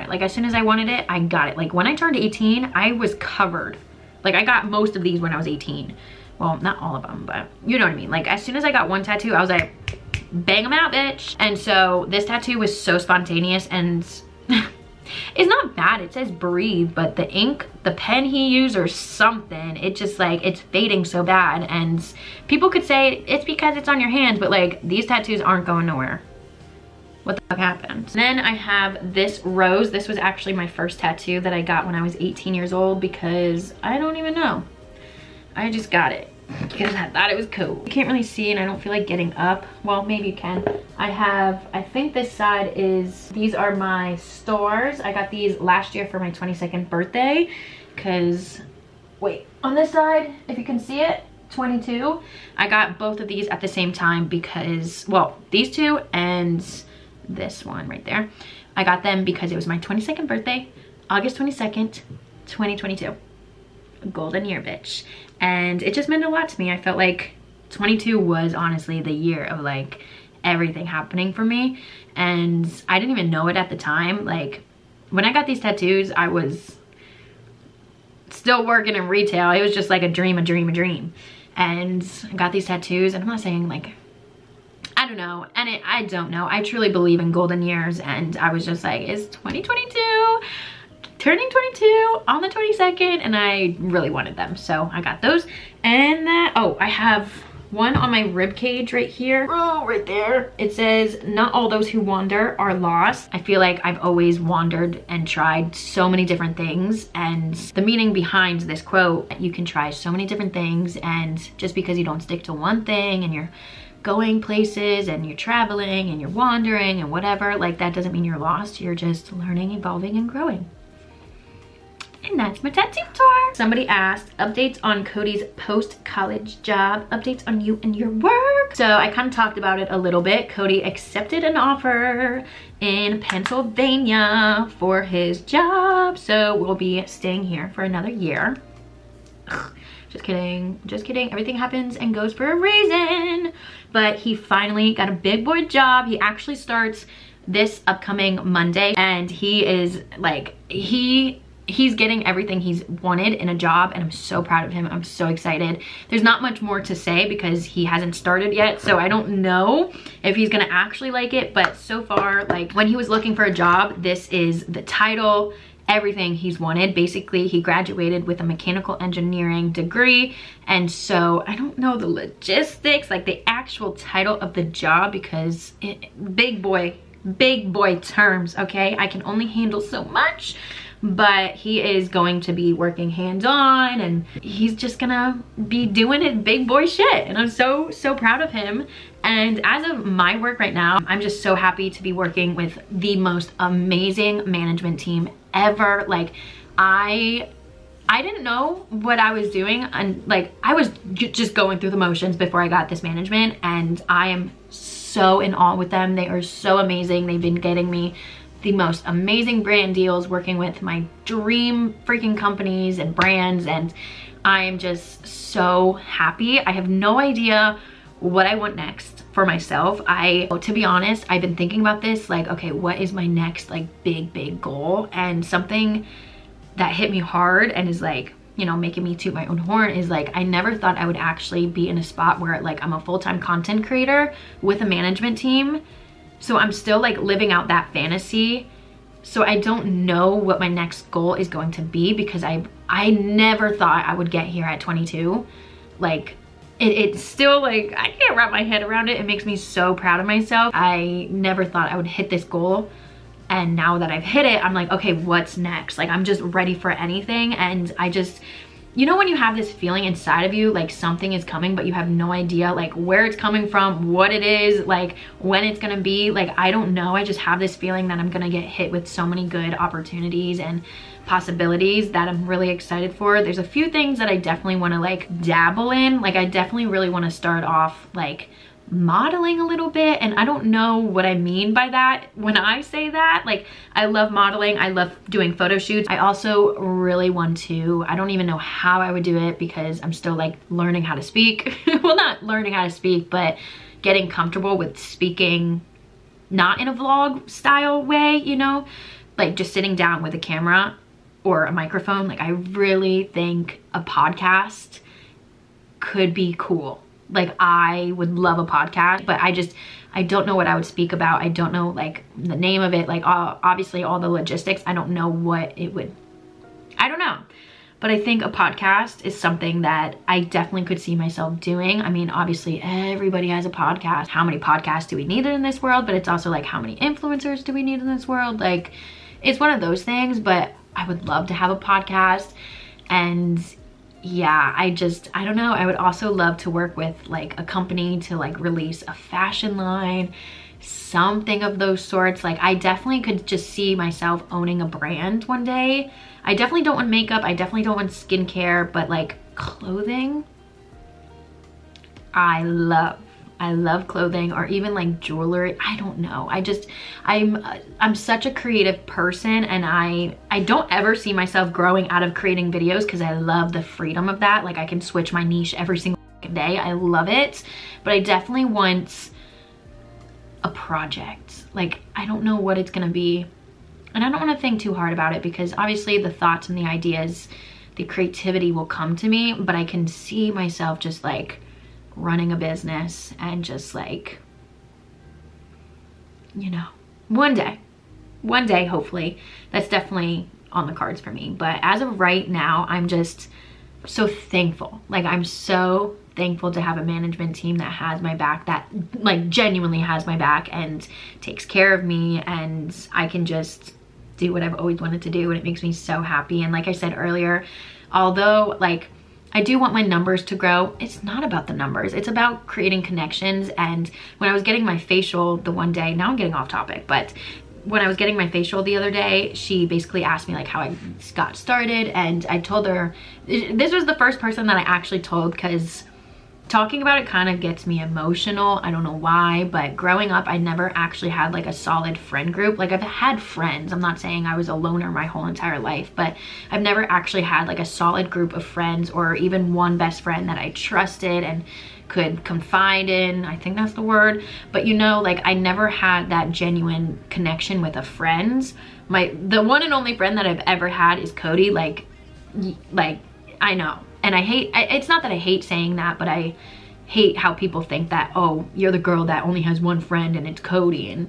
Like, as soon as I wanted it, I got it. Like, when I turned 18, I was covered. Like, I got most of these when I was 18. Well, not all of them, but you know what I mean. Like, as soon as I got one tattoo, I was like, bang them out, bitch. And so this tattoo was so spontaneous, and it's not bad. It says breathe, but the ink, the pen he used or something, it just like, it's fading so bad. And people could say it's because it's on your hands, but like, these tattoos aren't going nowhere. What the fuck happened? Then I have this rose. This was actually my first tattoo that I got when I was 18 years old, because I don't even know. I just got it because I thought it was cool. You can't really see, and I don't feel like getting up. Well, maybe you can. I think this side is, these are my stars. I got these last year for my 22nd birthday, because, wait, on this side, if you can see it, 22. I got both of these at the same time because, well, these two and this one right there, I got them because it was my 22nd birthday, August 22nd, 2022. A golden year, bitch. And it just meant a lot to me. I felt like 22 was honestly the year of like everything happening for me, and I didn't even know it at the time. Like, when I got these tattoos, I was still working in retail. It was just like a dream. And I got these tattoos, and I'm not saying like, I don't know, and I don't know. I truly believe in golden years, and I was just like, it's 2022, turning 22 on the 22nd, and I really wanted them, so I got those. And oh, I have one on my rib cage right here. Oh, right there. It says, not all those who wander are lost. I feel like I've always wandered and tried so many different things, and the meaning behind this quote, you can try so many different things, and just because you don't stick to one thing and you're going places and you're traveling and you're wandering and whatever, like, that doesn't mean you're lost. You're just learning, evolving, and growing. And that's my tattoo tour. Somebody asked, updates on Cody's post-college job, updates on you and your work. So I kind of talked about it a little bit. Cody accepted an offer in Pennsylvania for his job, so we'll be staying here for another year. Just kidding, just kidding. Everything happens and goes for a reason. But he finally got a big boy job. He actually starts this upcoming Monday, and he is like, he's getting everything he's wanted in a job, and I'm so proud of him. I'm so excited. There's not much more to say because he hasn't started yet, so I don't know if he's gonna actually like it, but so far, like, when he was looking for a job, this is the title, everything he's wanted. Basically, he graduated with a mechanical engineering degree, and so I don't know the logistics, like the actual title of the job, because big boy terms, okay? I can only handle so much. But he is going to be working hands-on, and he's just gonna be doing his big boy shit, and I'm so proud of him. And as of my work right now, I'm just so happy to be working with the most amazing management team ever. Like, I didn't know what I was doing, and like, I was just going through the motions before I got this management, and I am so in awe with them. They are so amazing. They've been getting me the most amazing brand deals, working with my dream freaking companies and brands, and I am just so happy. I have no idea what I want next for myself. To be honest, I've been thinking about this, like, okay, what is my next like big goal? And something that hit me hard and is like, you know, making me toot my own horn is like, I never thought I would actually be in a spot where like I'm a full-time content creator with a management team. So I'm still like living out that fantasy. So I don't know what my next goal is going to be, because I never thought I would get here at 22. Like, it's still like, I can't wrap my head around it. It makes me so proud of myself. I never thought I would hit this goal. And now that I've hit it, I'm like, okay, what's next? Like, I'm just ready for anything. And I just, you know, when you have this feeling inside of you, like something is coming, but you have no idea like where it's coming from, what it is, like when it's gonna be, like, I don't know. I just have this feeling that I'm gonna get hit with so many good opportunities and possibilities that I'm really excited for. There's a few things that I definitely wanna like dabble in. Like, I definitely really wanna start off like modeling a little bit, and I don't know what I mean by that when I say that. Like, I love modeling, I love doing photo shoots. I also really want to, I don't even know how I would do it because I'm still like learning how to speak. Well, not learning how to speak, but getting comfortable with speaking not in a vlog style way, you know, like just sitting down with a camera or a microphone. Like, I really think a podcast could be cool. Like, I would love a podcast, but I don't know what I would speak about. I don't know like the name of it, like obviously all the logistics. I don't know what it would, I don't know. But I think a podcast is something that I definitely could see myself doing. I mean, obviously everybody has a podcast. How many podcasts do we need in this world? But it's also like, how many influencers do we need in this world? Like, it's one of those things, but I would love to have a podcast. And yeah, I don't know. I would also love to work with like a company to like release a fashion line, something of those sorts. Like, I definitely could just see myself owning a brand one day. I definitely don't want makeup. I definitely don't want skincare, but like clothing, I love clothing, or even like jewelry. I don't know. I'm such a creative person, and I don't ever see myself growing out of creating videos because I love the freedom of that. Like, I can switch my niche every single day. I love it. But I definitely want a project. Like, I don't know what it's gonna be. And I don't want to think too hard about it, because obviously the thoughts and the ideas, the creativity will come to me, but I can see myself just like running a business and just like, you know, one day hopefully. That's definitely on the cards for me. But as of right now, I'm just so thankful. Like, I'm so thankful to have a management team that has my back, that like genuinely has my back and takes care of me, and I can just do what I've always wanted to do, and it makes me so happy. And like I said earlier, although like I do want my numbers to grow, it's not about the numbers. It's about creating connections. And when I was getting my facial the one day, now I'm getting off topic, but when I was getting my facial the other day, she basically asked me like how I got started, and I told her, this was the first person that I actually told, because talking about it kind of gets me emotional. I don't know why, but growing up, I never actually had like a solid friend group. Like I've had friends. I'm not saying I was a loner my whole entire life, but I've never actually had like a solid group of friends or even one best friend that I trusted and could confide in. I think that's the word. But you know, like I never had that genuine connection with a friend. The one and only friend that I've ever had is Cody. Like I know. And it's not that I hate saying that, but I hate how people think that, oh, you're the girl that only has one friend and it's Cody. And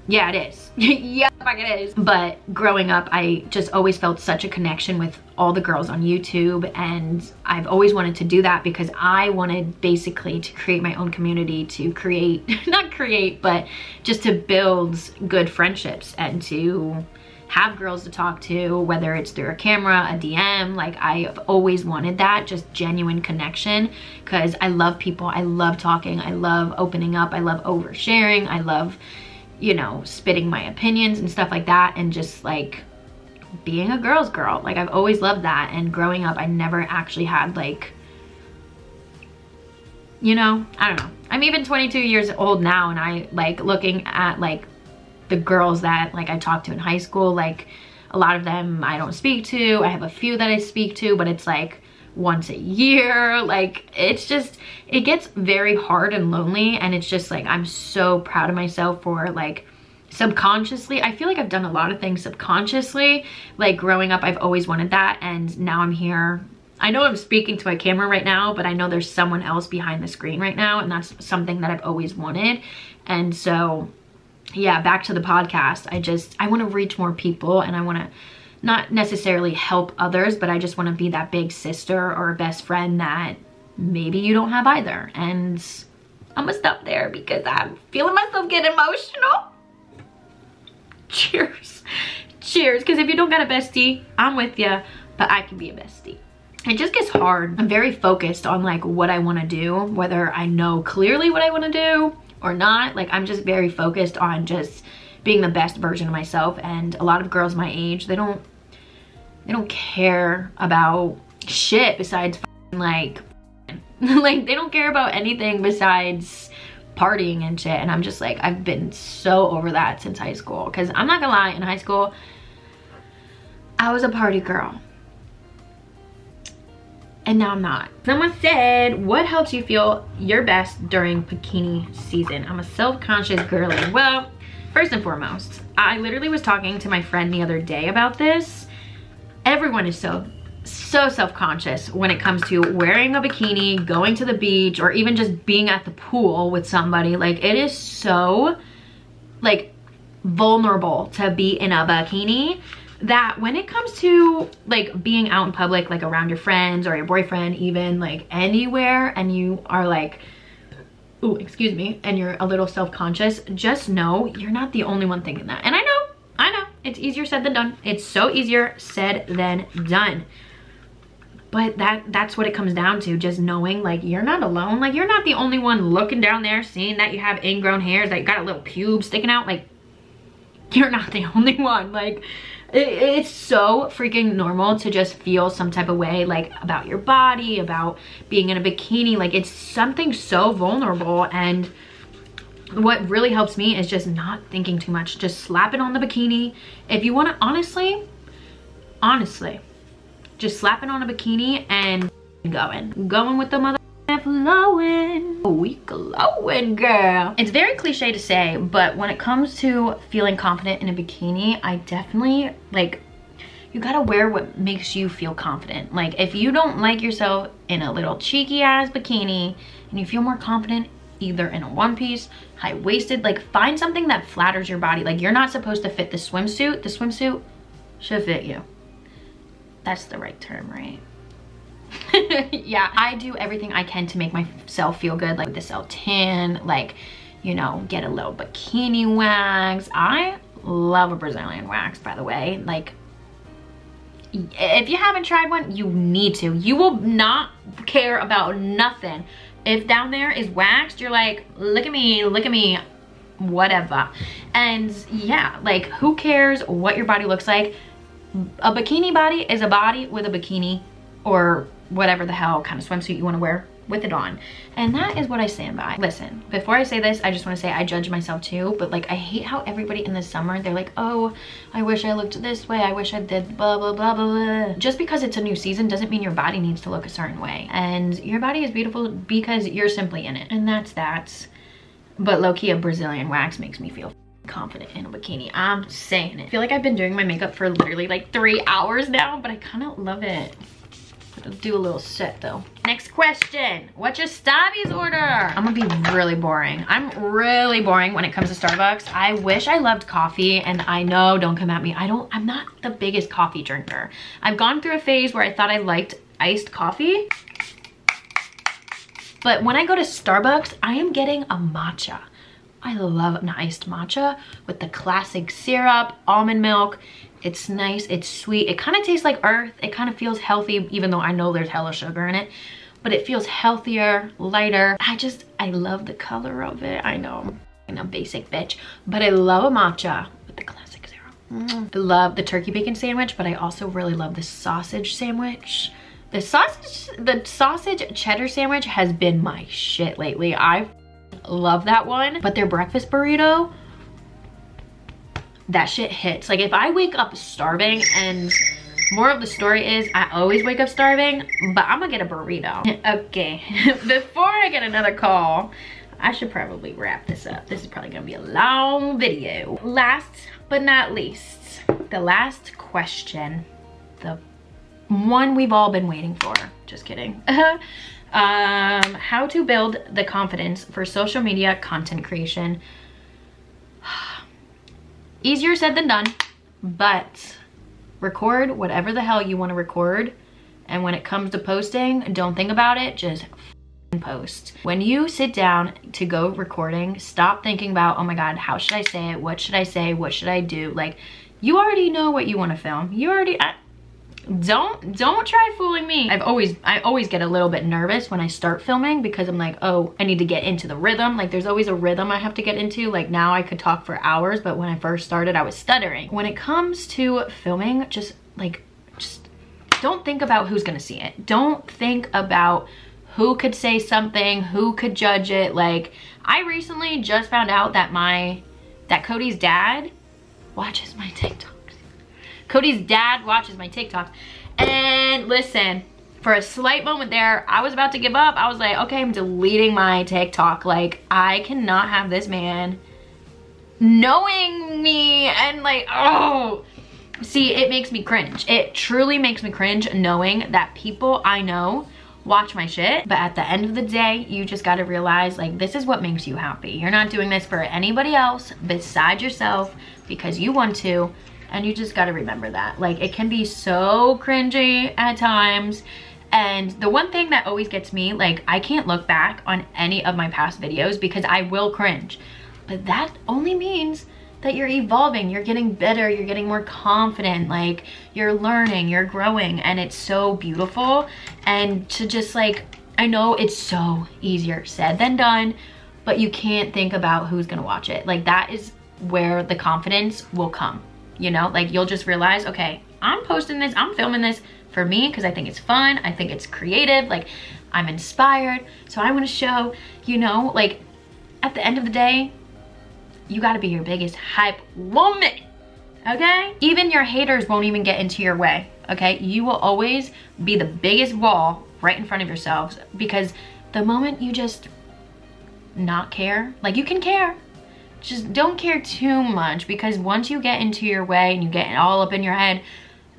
yeah, it is. Yeah, fuck it is. But growing up, I just always felt such a connection with all the girls on YouTube. And I've always wanted to do that because I wanted basically to create my own community, to create, not create, but just to build good friendships and to have girls to talk to, whether it's through a camera, a DM. Like I've always wanted that, just genuine connection, because I love people, I love talking, I love opening up, I love oversharing, I love, you know, spitting my opinions and stuff like that, and just like being a girl's girl. Like I've always loved that. And growing up, I never actually had like, you know, I don't know. I'm even 22 years old now, and I like looking at like the girls that like I talked to in high school, like a lot of them I don't speak to. I have a few that I speak to, but it's like once a year. Like it's just, it gets very hard and lonely. And it's just like, I'm so proud of myself for like subconsciously, I feel like I've done a lot of things subconsciously. Like growing up, I've always wanted that, and now I'm here. I know I'm speaking to my camera right now, but I know there's someone else behind the screen right now, and that's something that I've always wanted. And so yeah, back to the podcast. I want to reach more people, and I want to not necessarily help others, but I just want to be that big sister or a best friend that maybe you don't have either. And I'm gonna stop there because I'm feeling myself get emotional. Cheers. Cheers. Because if you don't got a bestie, I'm with you, but I can be a bestie. It just gets hard. I'm very focused on like what I want to do, whether I know clearly what I want to do or not. Like I'm just very focused on just being the best version of myself. And a lot of girls my age, they don't care about shit besides like like they don't care about anything besides partying and shit. And I'm just like, I've been so over that since high school, because I'm not gonna lie, in high school I was a party girl, and now I'm not. Someone said, what helps you feel your best during bikini season? I'm a self-conscious girly. Well, first and foremost, I literally was talking to my friend the other day about this. Everyone is so self-conscious when it comes to wearing a bikini, going to the beach, or even just being at the pool with somebody. Like it is so like vulnerable to be in a bikini, that when it comes to like being out in public, like around your friends or your boyfriend, even like anywhere, and you are like, ooh, excuse me, and you're a little self-conscious, just know you're not the only one thinking that. And I know it's easier said than done. It's so easier said than done. But that's what it comes down to, just knowing like you're not alone. Like you're not the only one looking down there, seeing that you have ingrown hairs, that you got a little pube sticking out. Like you're not the only one. Like it's so freaking normal to just feel some type of way, like about your body, about being in a bikini. Like it's something so vulnerable. And what really helps me is just not thinking too much, just slapping on the bikini. If you want to, honestly, just slapping on a bikini and going with the mother flowing. We glowing, girl. It's very cliche to say, but when it comes to feeling confident in a bikini, I definitely like, you gotta wear what makes you feel confident. Like if you don't like yourself in a little cheeky ass bikini and you feel more confident either in a one piece, high-waisted, like find something that flatters your body. Like you're not supposed to fit the swimsuit. The swimsuit should fit you. That's the right term, right? Yeah, I do everything I can to make myself feel good, like with the self-tan, like, you know, get a little bikini wax. I love a Brazilian wax, by the way. Like, if you haven't tried one, you need to. You will not care about nothing. If down there is waxed, you're like, look at me, whatever. And yeah, like who cares what your body looks like? A bikini body is a body with a bikini or whatever the hell kind of swimsuit you want to wear with it on. And that is what I stand by. Listen, before I say this, I just want to say I judge myself too, but like I hate how everybody in the summer, they're like, oh, I wish I looked this way, I wish I did blah blah blah blah blah. Just because it's a new season doesn't mean your body needs to look a certain way, and your body is beautiful because you're simply in it, and that's that. But low-key, a Brazilian wax makes me feel confident in a bikini. I'm saying it. I feel like I've been doing my makeup for literally like 3 hours now, but I kind of love it. I'll do a little set though. Next question. What's your Starbucks order? I'm gonna be really boring. I'm really boring when it comes to Starbucks. I wish I loved coffee, and I know, don't come at me. I'm not the biggest coffee drinker. I've gone through a phase where I thought I liked iced coffee. But when I go to Starbucks, I am getting a matcha. I love an iced matcha with the classic syrup, almond milk. It's nice, it's sweet. It kind of tastes like earth. It kind of feels healthy, even though I know there's hella sugar in it. But it feels healthier, lighter. I love the color of it. I know, I'm a basic bitch. But I love a matcha with the classic syrup. I love the turkey bacon sandwich, but I also really love the sausage sandwich. The sausage cheddar sandwich has been my shit lately. I love that one. But their breakfast burrito, that shit hits. Like if I wake up starving, and more of the story is I always wake up starving, but I'm gonna get a burrito. Okay, before I get another call, I should probably wrap this up. This is probably gonna be a long video. Last but not least, the last question, the one we've all been waiting for. Just kidding. How to build the confidence for social media content creation. Easier said than done, but record whatever the hell you want to record, and when it comes to posting, don't think about it, just post. When you sit down to go recording, stop thinking about, oh my god, how should I say it, what should I say, what should I do? Like, you already know what you want to film. You already don't try fooling me. I always get a little bit nervous when I start filming, because I'm like, oh, I need to get into the rhythm. Like there's always a rhythm I have to get into. Like now I could talk for hours, but when I first started, I was stuttering. When it comes to filming, just don't think about who's gonna see it. Don't think about who could say something, who could judge it. Like I recently just found out that Cody's dad watches my TikTok. Cody's dad watches my TikToks. And listen, for a slight moment there, I was about to give up. I was like, okay, I'm deleting my TikTok. Like, I cannot have this man knowing me and like, oh. See, it makes me cringe. It truly makes me cringe knowing that people I know watch my shit. But at the end of the day, you just gotta realize, like, this is what makes you happy. You're not doing this for anybody else besides yourself because you want to. And you just gotta remember that. Like, it can be so cringy at times. And the one thing that always gets me, like, I can't look back on any of my past videos because I will cringe. But that only means that you're evolving, you're getting better, you're getting more confident, like, you're learning, you're growing, and it's so beautiful. And to just, like, I know it's so easier said than done, but you can't think about who's gonna watch it. Like, that is where the confidence will come. You know, like you'll just realize, okay, I'm posting this, I'm filming this for me because I think it's fun, I think it's creative, like I'm inspired, so I want to show, you know, like at the end of the day, you got to be your biggest hype woman, okay? Even your haters won't even get into your way, okay? You will always be the biggest wall right in front of yourselves, because the moment you just not care, like you can care, just don't care too much, because once you get into your way and you get all up in your head,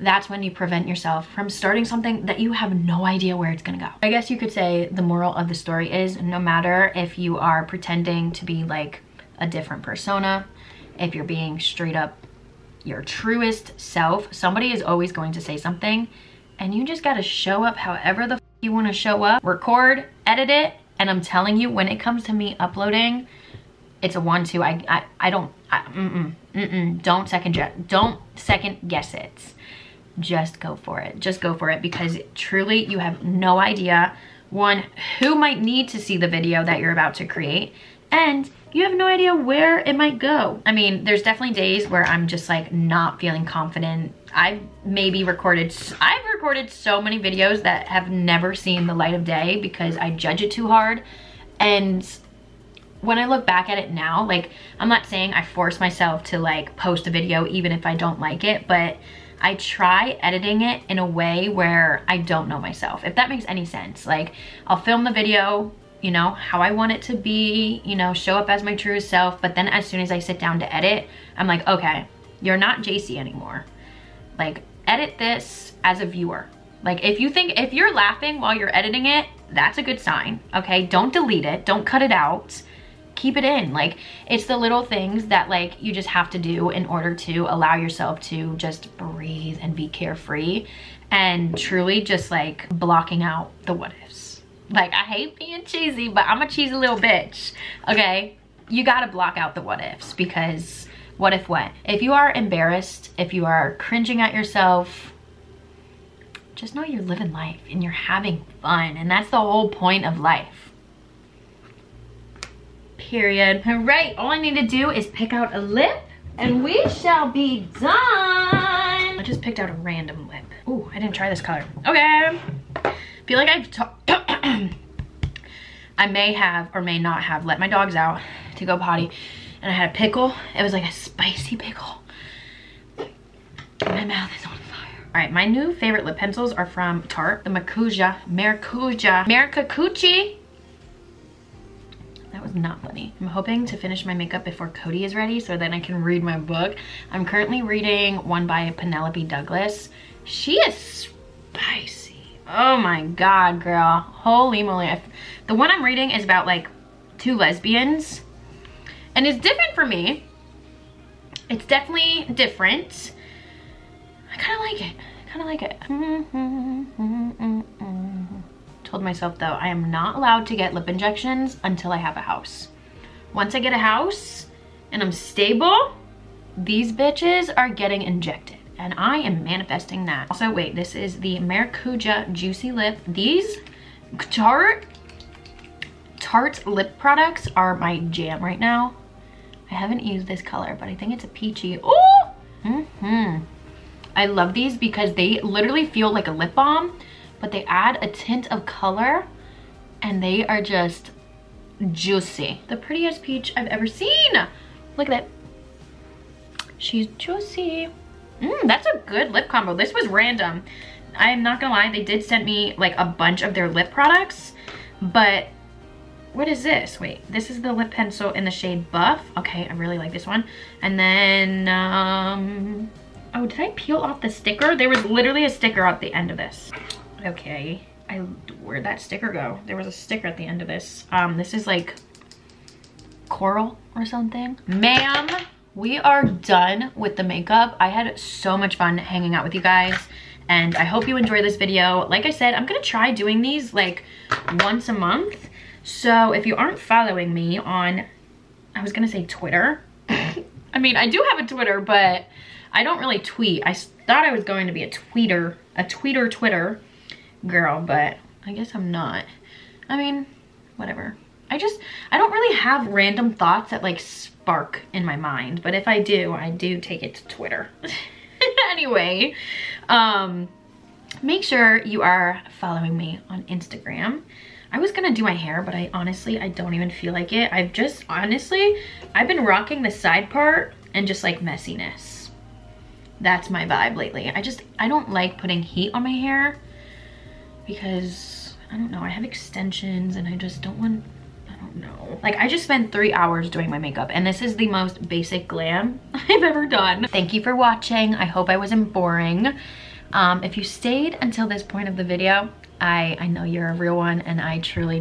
that's when you prevent yourself from starting something that you have no idea where it's gonna go. I guess you could say the moral of the story is, no matter if you are pretending to be like a different persona, if you're being straight up your truest self, somebody is always going to say something, and you just gotta show up however the f you wanna show up, record, edit it, and I'm telling you, when it comes to me uploading, it's a 1-2. Don't second guess it. Just go for it. Just go for it, because truly you have no idea, one, who might need to see the video that you're about to create, and you have no idea where it might go. I mean, there's definitely days where I'm just like not feeling confident. I've recorded so many videos that have never seen the light of day because I judge it too hard. And when I look back at it now, like, I'm not saying I force myself to like post a video even if I don't like it, but I try editing it in a way where I don't know myself, if that makes any sense. Like, I'll film the video, you know, how I want it to be, you know, show up as my truest self, but then as soon as I sit down to edit, I'm like, okay, you're not JC anymore. Like, edit this as a viewer. Like, if you're laughing while you're editing it, that's a good sign, okay? Don't delete it, don't cut it out. Keep it in. Like, it's the little things that like you just have to do in order to allow yourself to just breathe and be carefree, and truly just like blocking out the what ifs. Like, I hate being cheesy, but I'm a cheesy little bitch, okay? You gotta block out the what ifs, because what if what? If you are embarrassed, if you are cringing at yourself, just know you're living life and you're having fun, and that's the whole point of life. Period. All right, all I need to do is pick out a lip and we shall be done. I just picked out a random lip. Ooh, I didn't try this color. Okay. Feel like I may have or may not have let my dogs out to go potty, and I had a pickle. It was like a spicy pickle. My mouth is on fire. All right, my new favorite lip pencils are from Tarte, the Maracucci. That was not funny. I'm hoping to finish my makeup before Cody is ready so then I can read my book. I'm currently reading one by Penelope Douglas. She is spicy. Oh my God, girl. Holy moly. The one I'm reading is about like 2 lesbians, and it's different for me. It's definitely different. I kind of like it. Told myself though, I am not allowed to get lip injections until I have a house. Once I get a house and I'm stable, these bitches are getting injected, and I am manifesting that. Also, wait, this is the Maracuja Juicy Lip. These Tarte lip products are my jam right now. I haven't used this color, but I think it's a peachy. Oh! I love these because they literally feel like a lip balm, but they add a tint of color and they are just juicy. The prettiest peach I've ever seen. Look at that. She's juicy. That's a good lip combo. This was random. I am not gonna lie, they did send me like a bunch of their lip products, but what is this? Wait, this is the lip pencil in the shade Buff. Okay, I really like this one. And then, oh, did I peel off the sticker? There was literally a sticker at the end of this. Okay, where'd that sticker go? There was a sticker at the end of this. This is like coral or something. Ma'am, we are done with the makeup. I had so much fun hanging out with you guys, and I hope you enjoy this video. Like I said, I'm gonna try doing these like once a month. So if you aren't following me on, I was gonna say Twitter. I mean, I do have a Twitter, but I don't really tweet. I thought I was going to be a Twitter girl, but I guess I'm not. I mean, whatever. I don't really have random thoughts that like spark in my mind, but if I do take it to Twitter. Anyway, make sure you are following me on Instagram. I was gonna do my hair, but I don't even feel like it. I've been rocking the side part and just like messiness. That's my vibe lately. I don't like putting heat on my hair because, I don't know, I have extensions and I just don't want, I don't know. Like, I just spent 3 hours doing my makeup, and this is the most basic glam I've ever done. Thank you for watching. I hope I wasn't boring. If you stayed until this point of the video, I know you're a real one, and I truly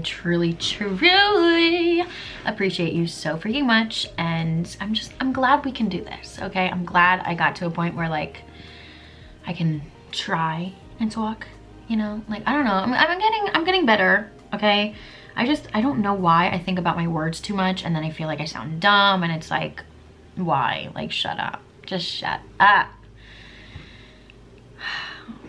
appreciate you so freaking much, and I'm glad we can do this, okay? I'm glad I got to a point where like I can try and talk, you know? Like, I don't know, I'm getting better, okay? I don't know why I think about my words too much, and then I feel like I sound dumb, and it's like, why? Like, shut up, just shut up.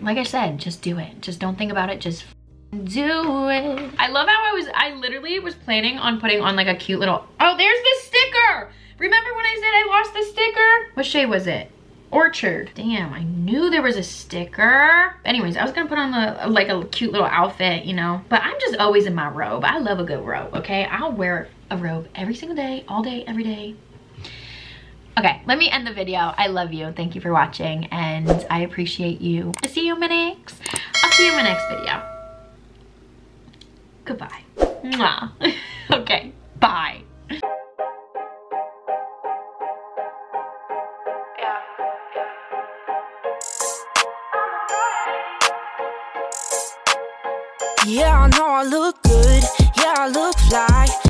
Like I said, just do it. Just don't think about it, just do it. I love how I literally was planning on putting on like a cute little, oh, there's the sticker. Remember when I said I lost the sticker? What shade was it? Orchard. Damn, I knew there was a sticker. Anyways, I was gonna put on like a cute little outfit, you know, but I'm just always in my robe. I love a good robe, okay? I'll wear a robe every single day, all day, every day. Okay, let me end the video. I love you. Thank you for watching, and I appreciate you. I'll see you in my next video. Goodbye. Mwah. Okay, bye. Yeah, I know I look good. Yeah, I look fly.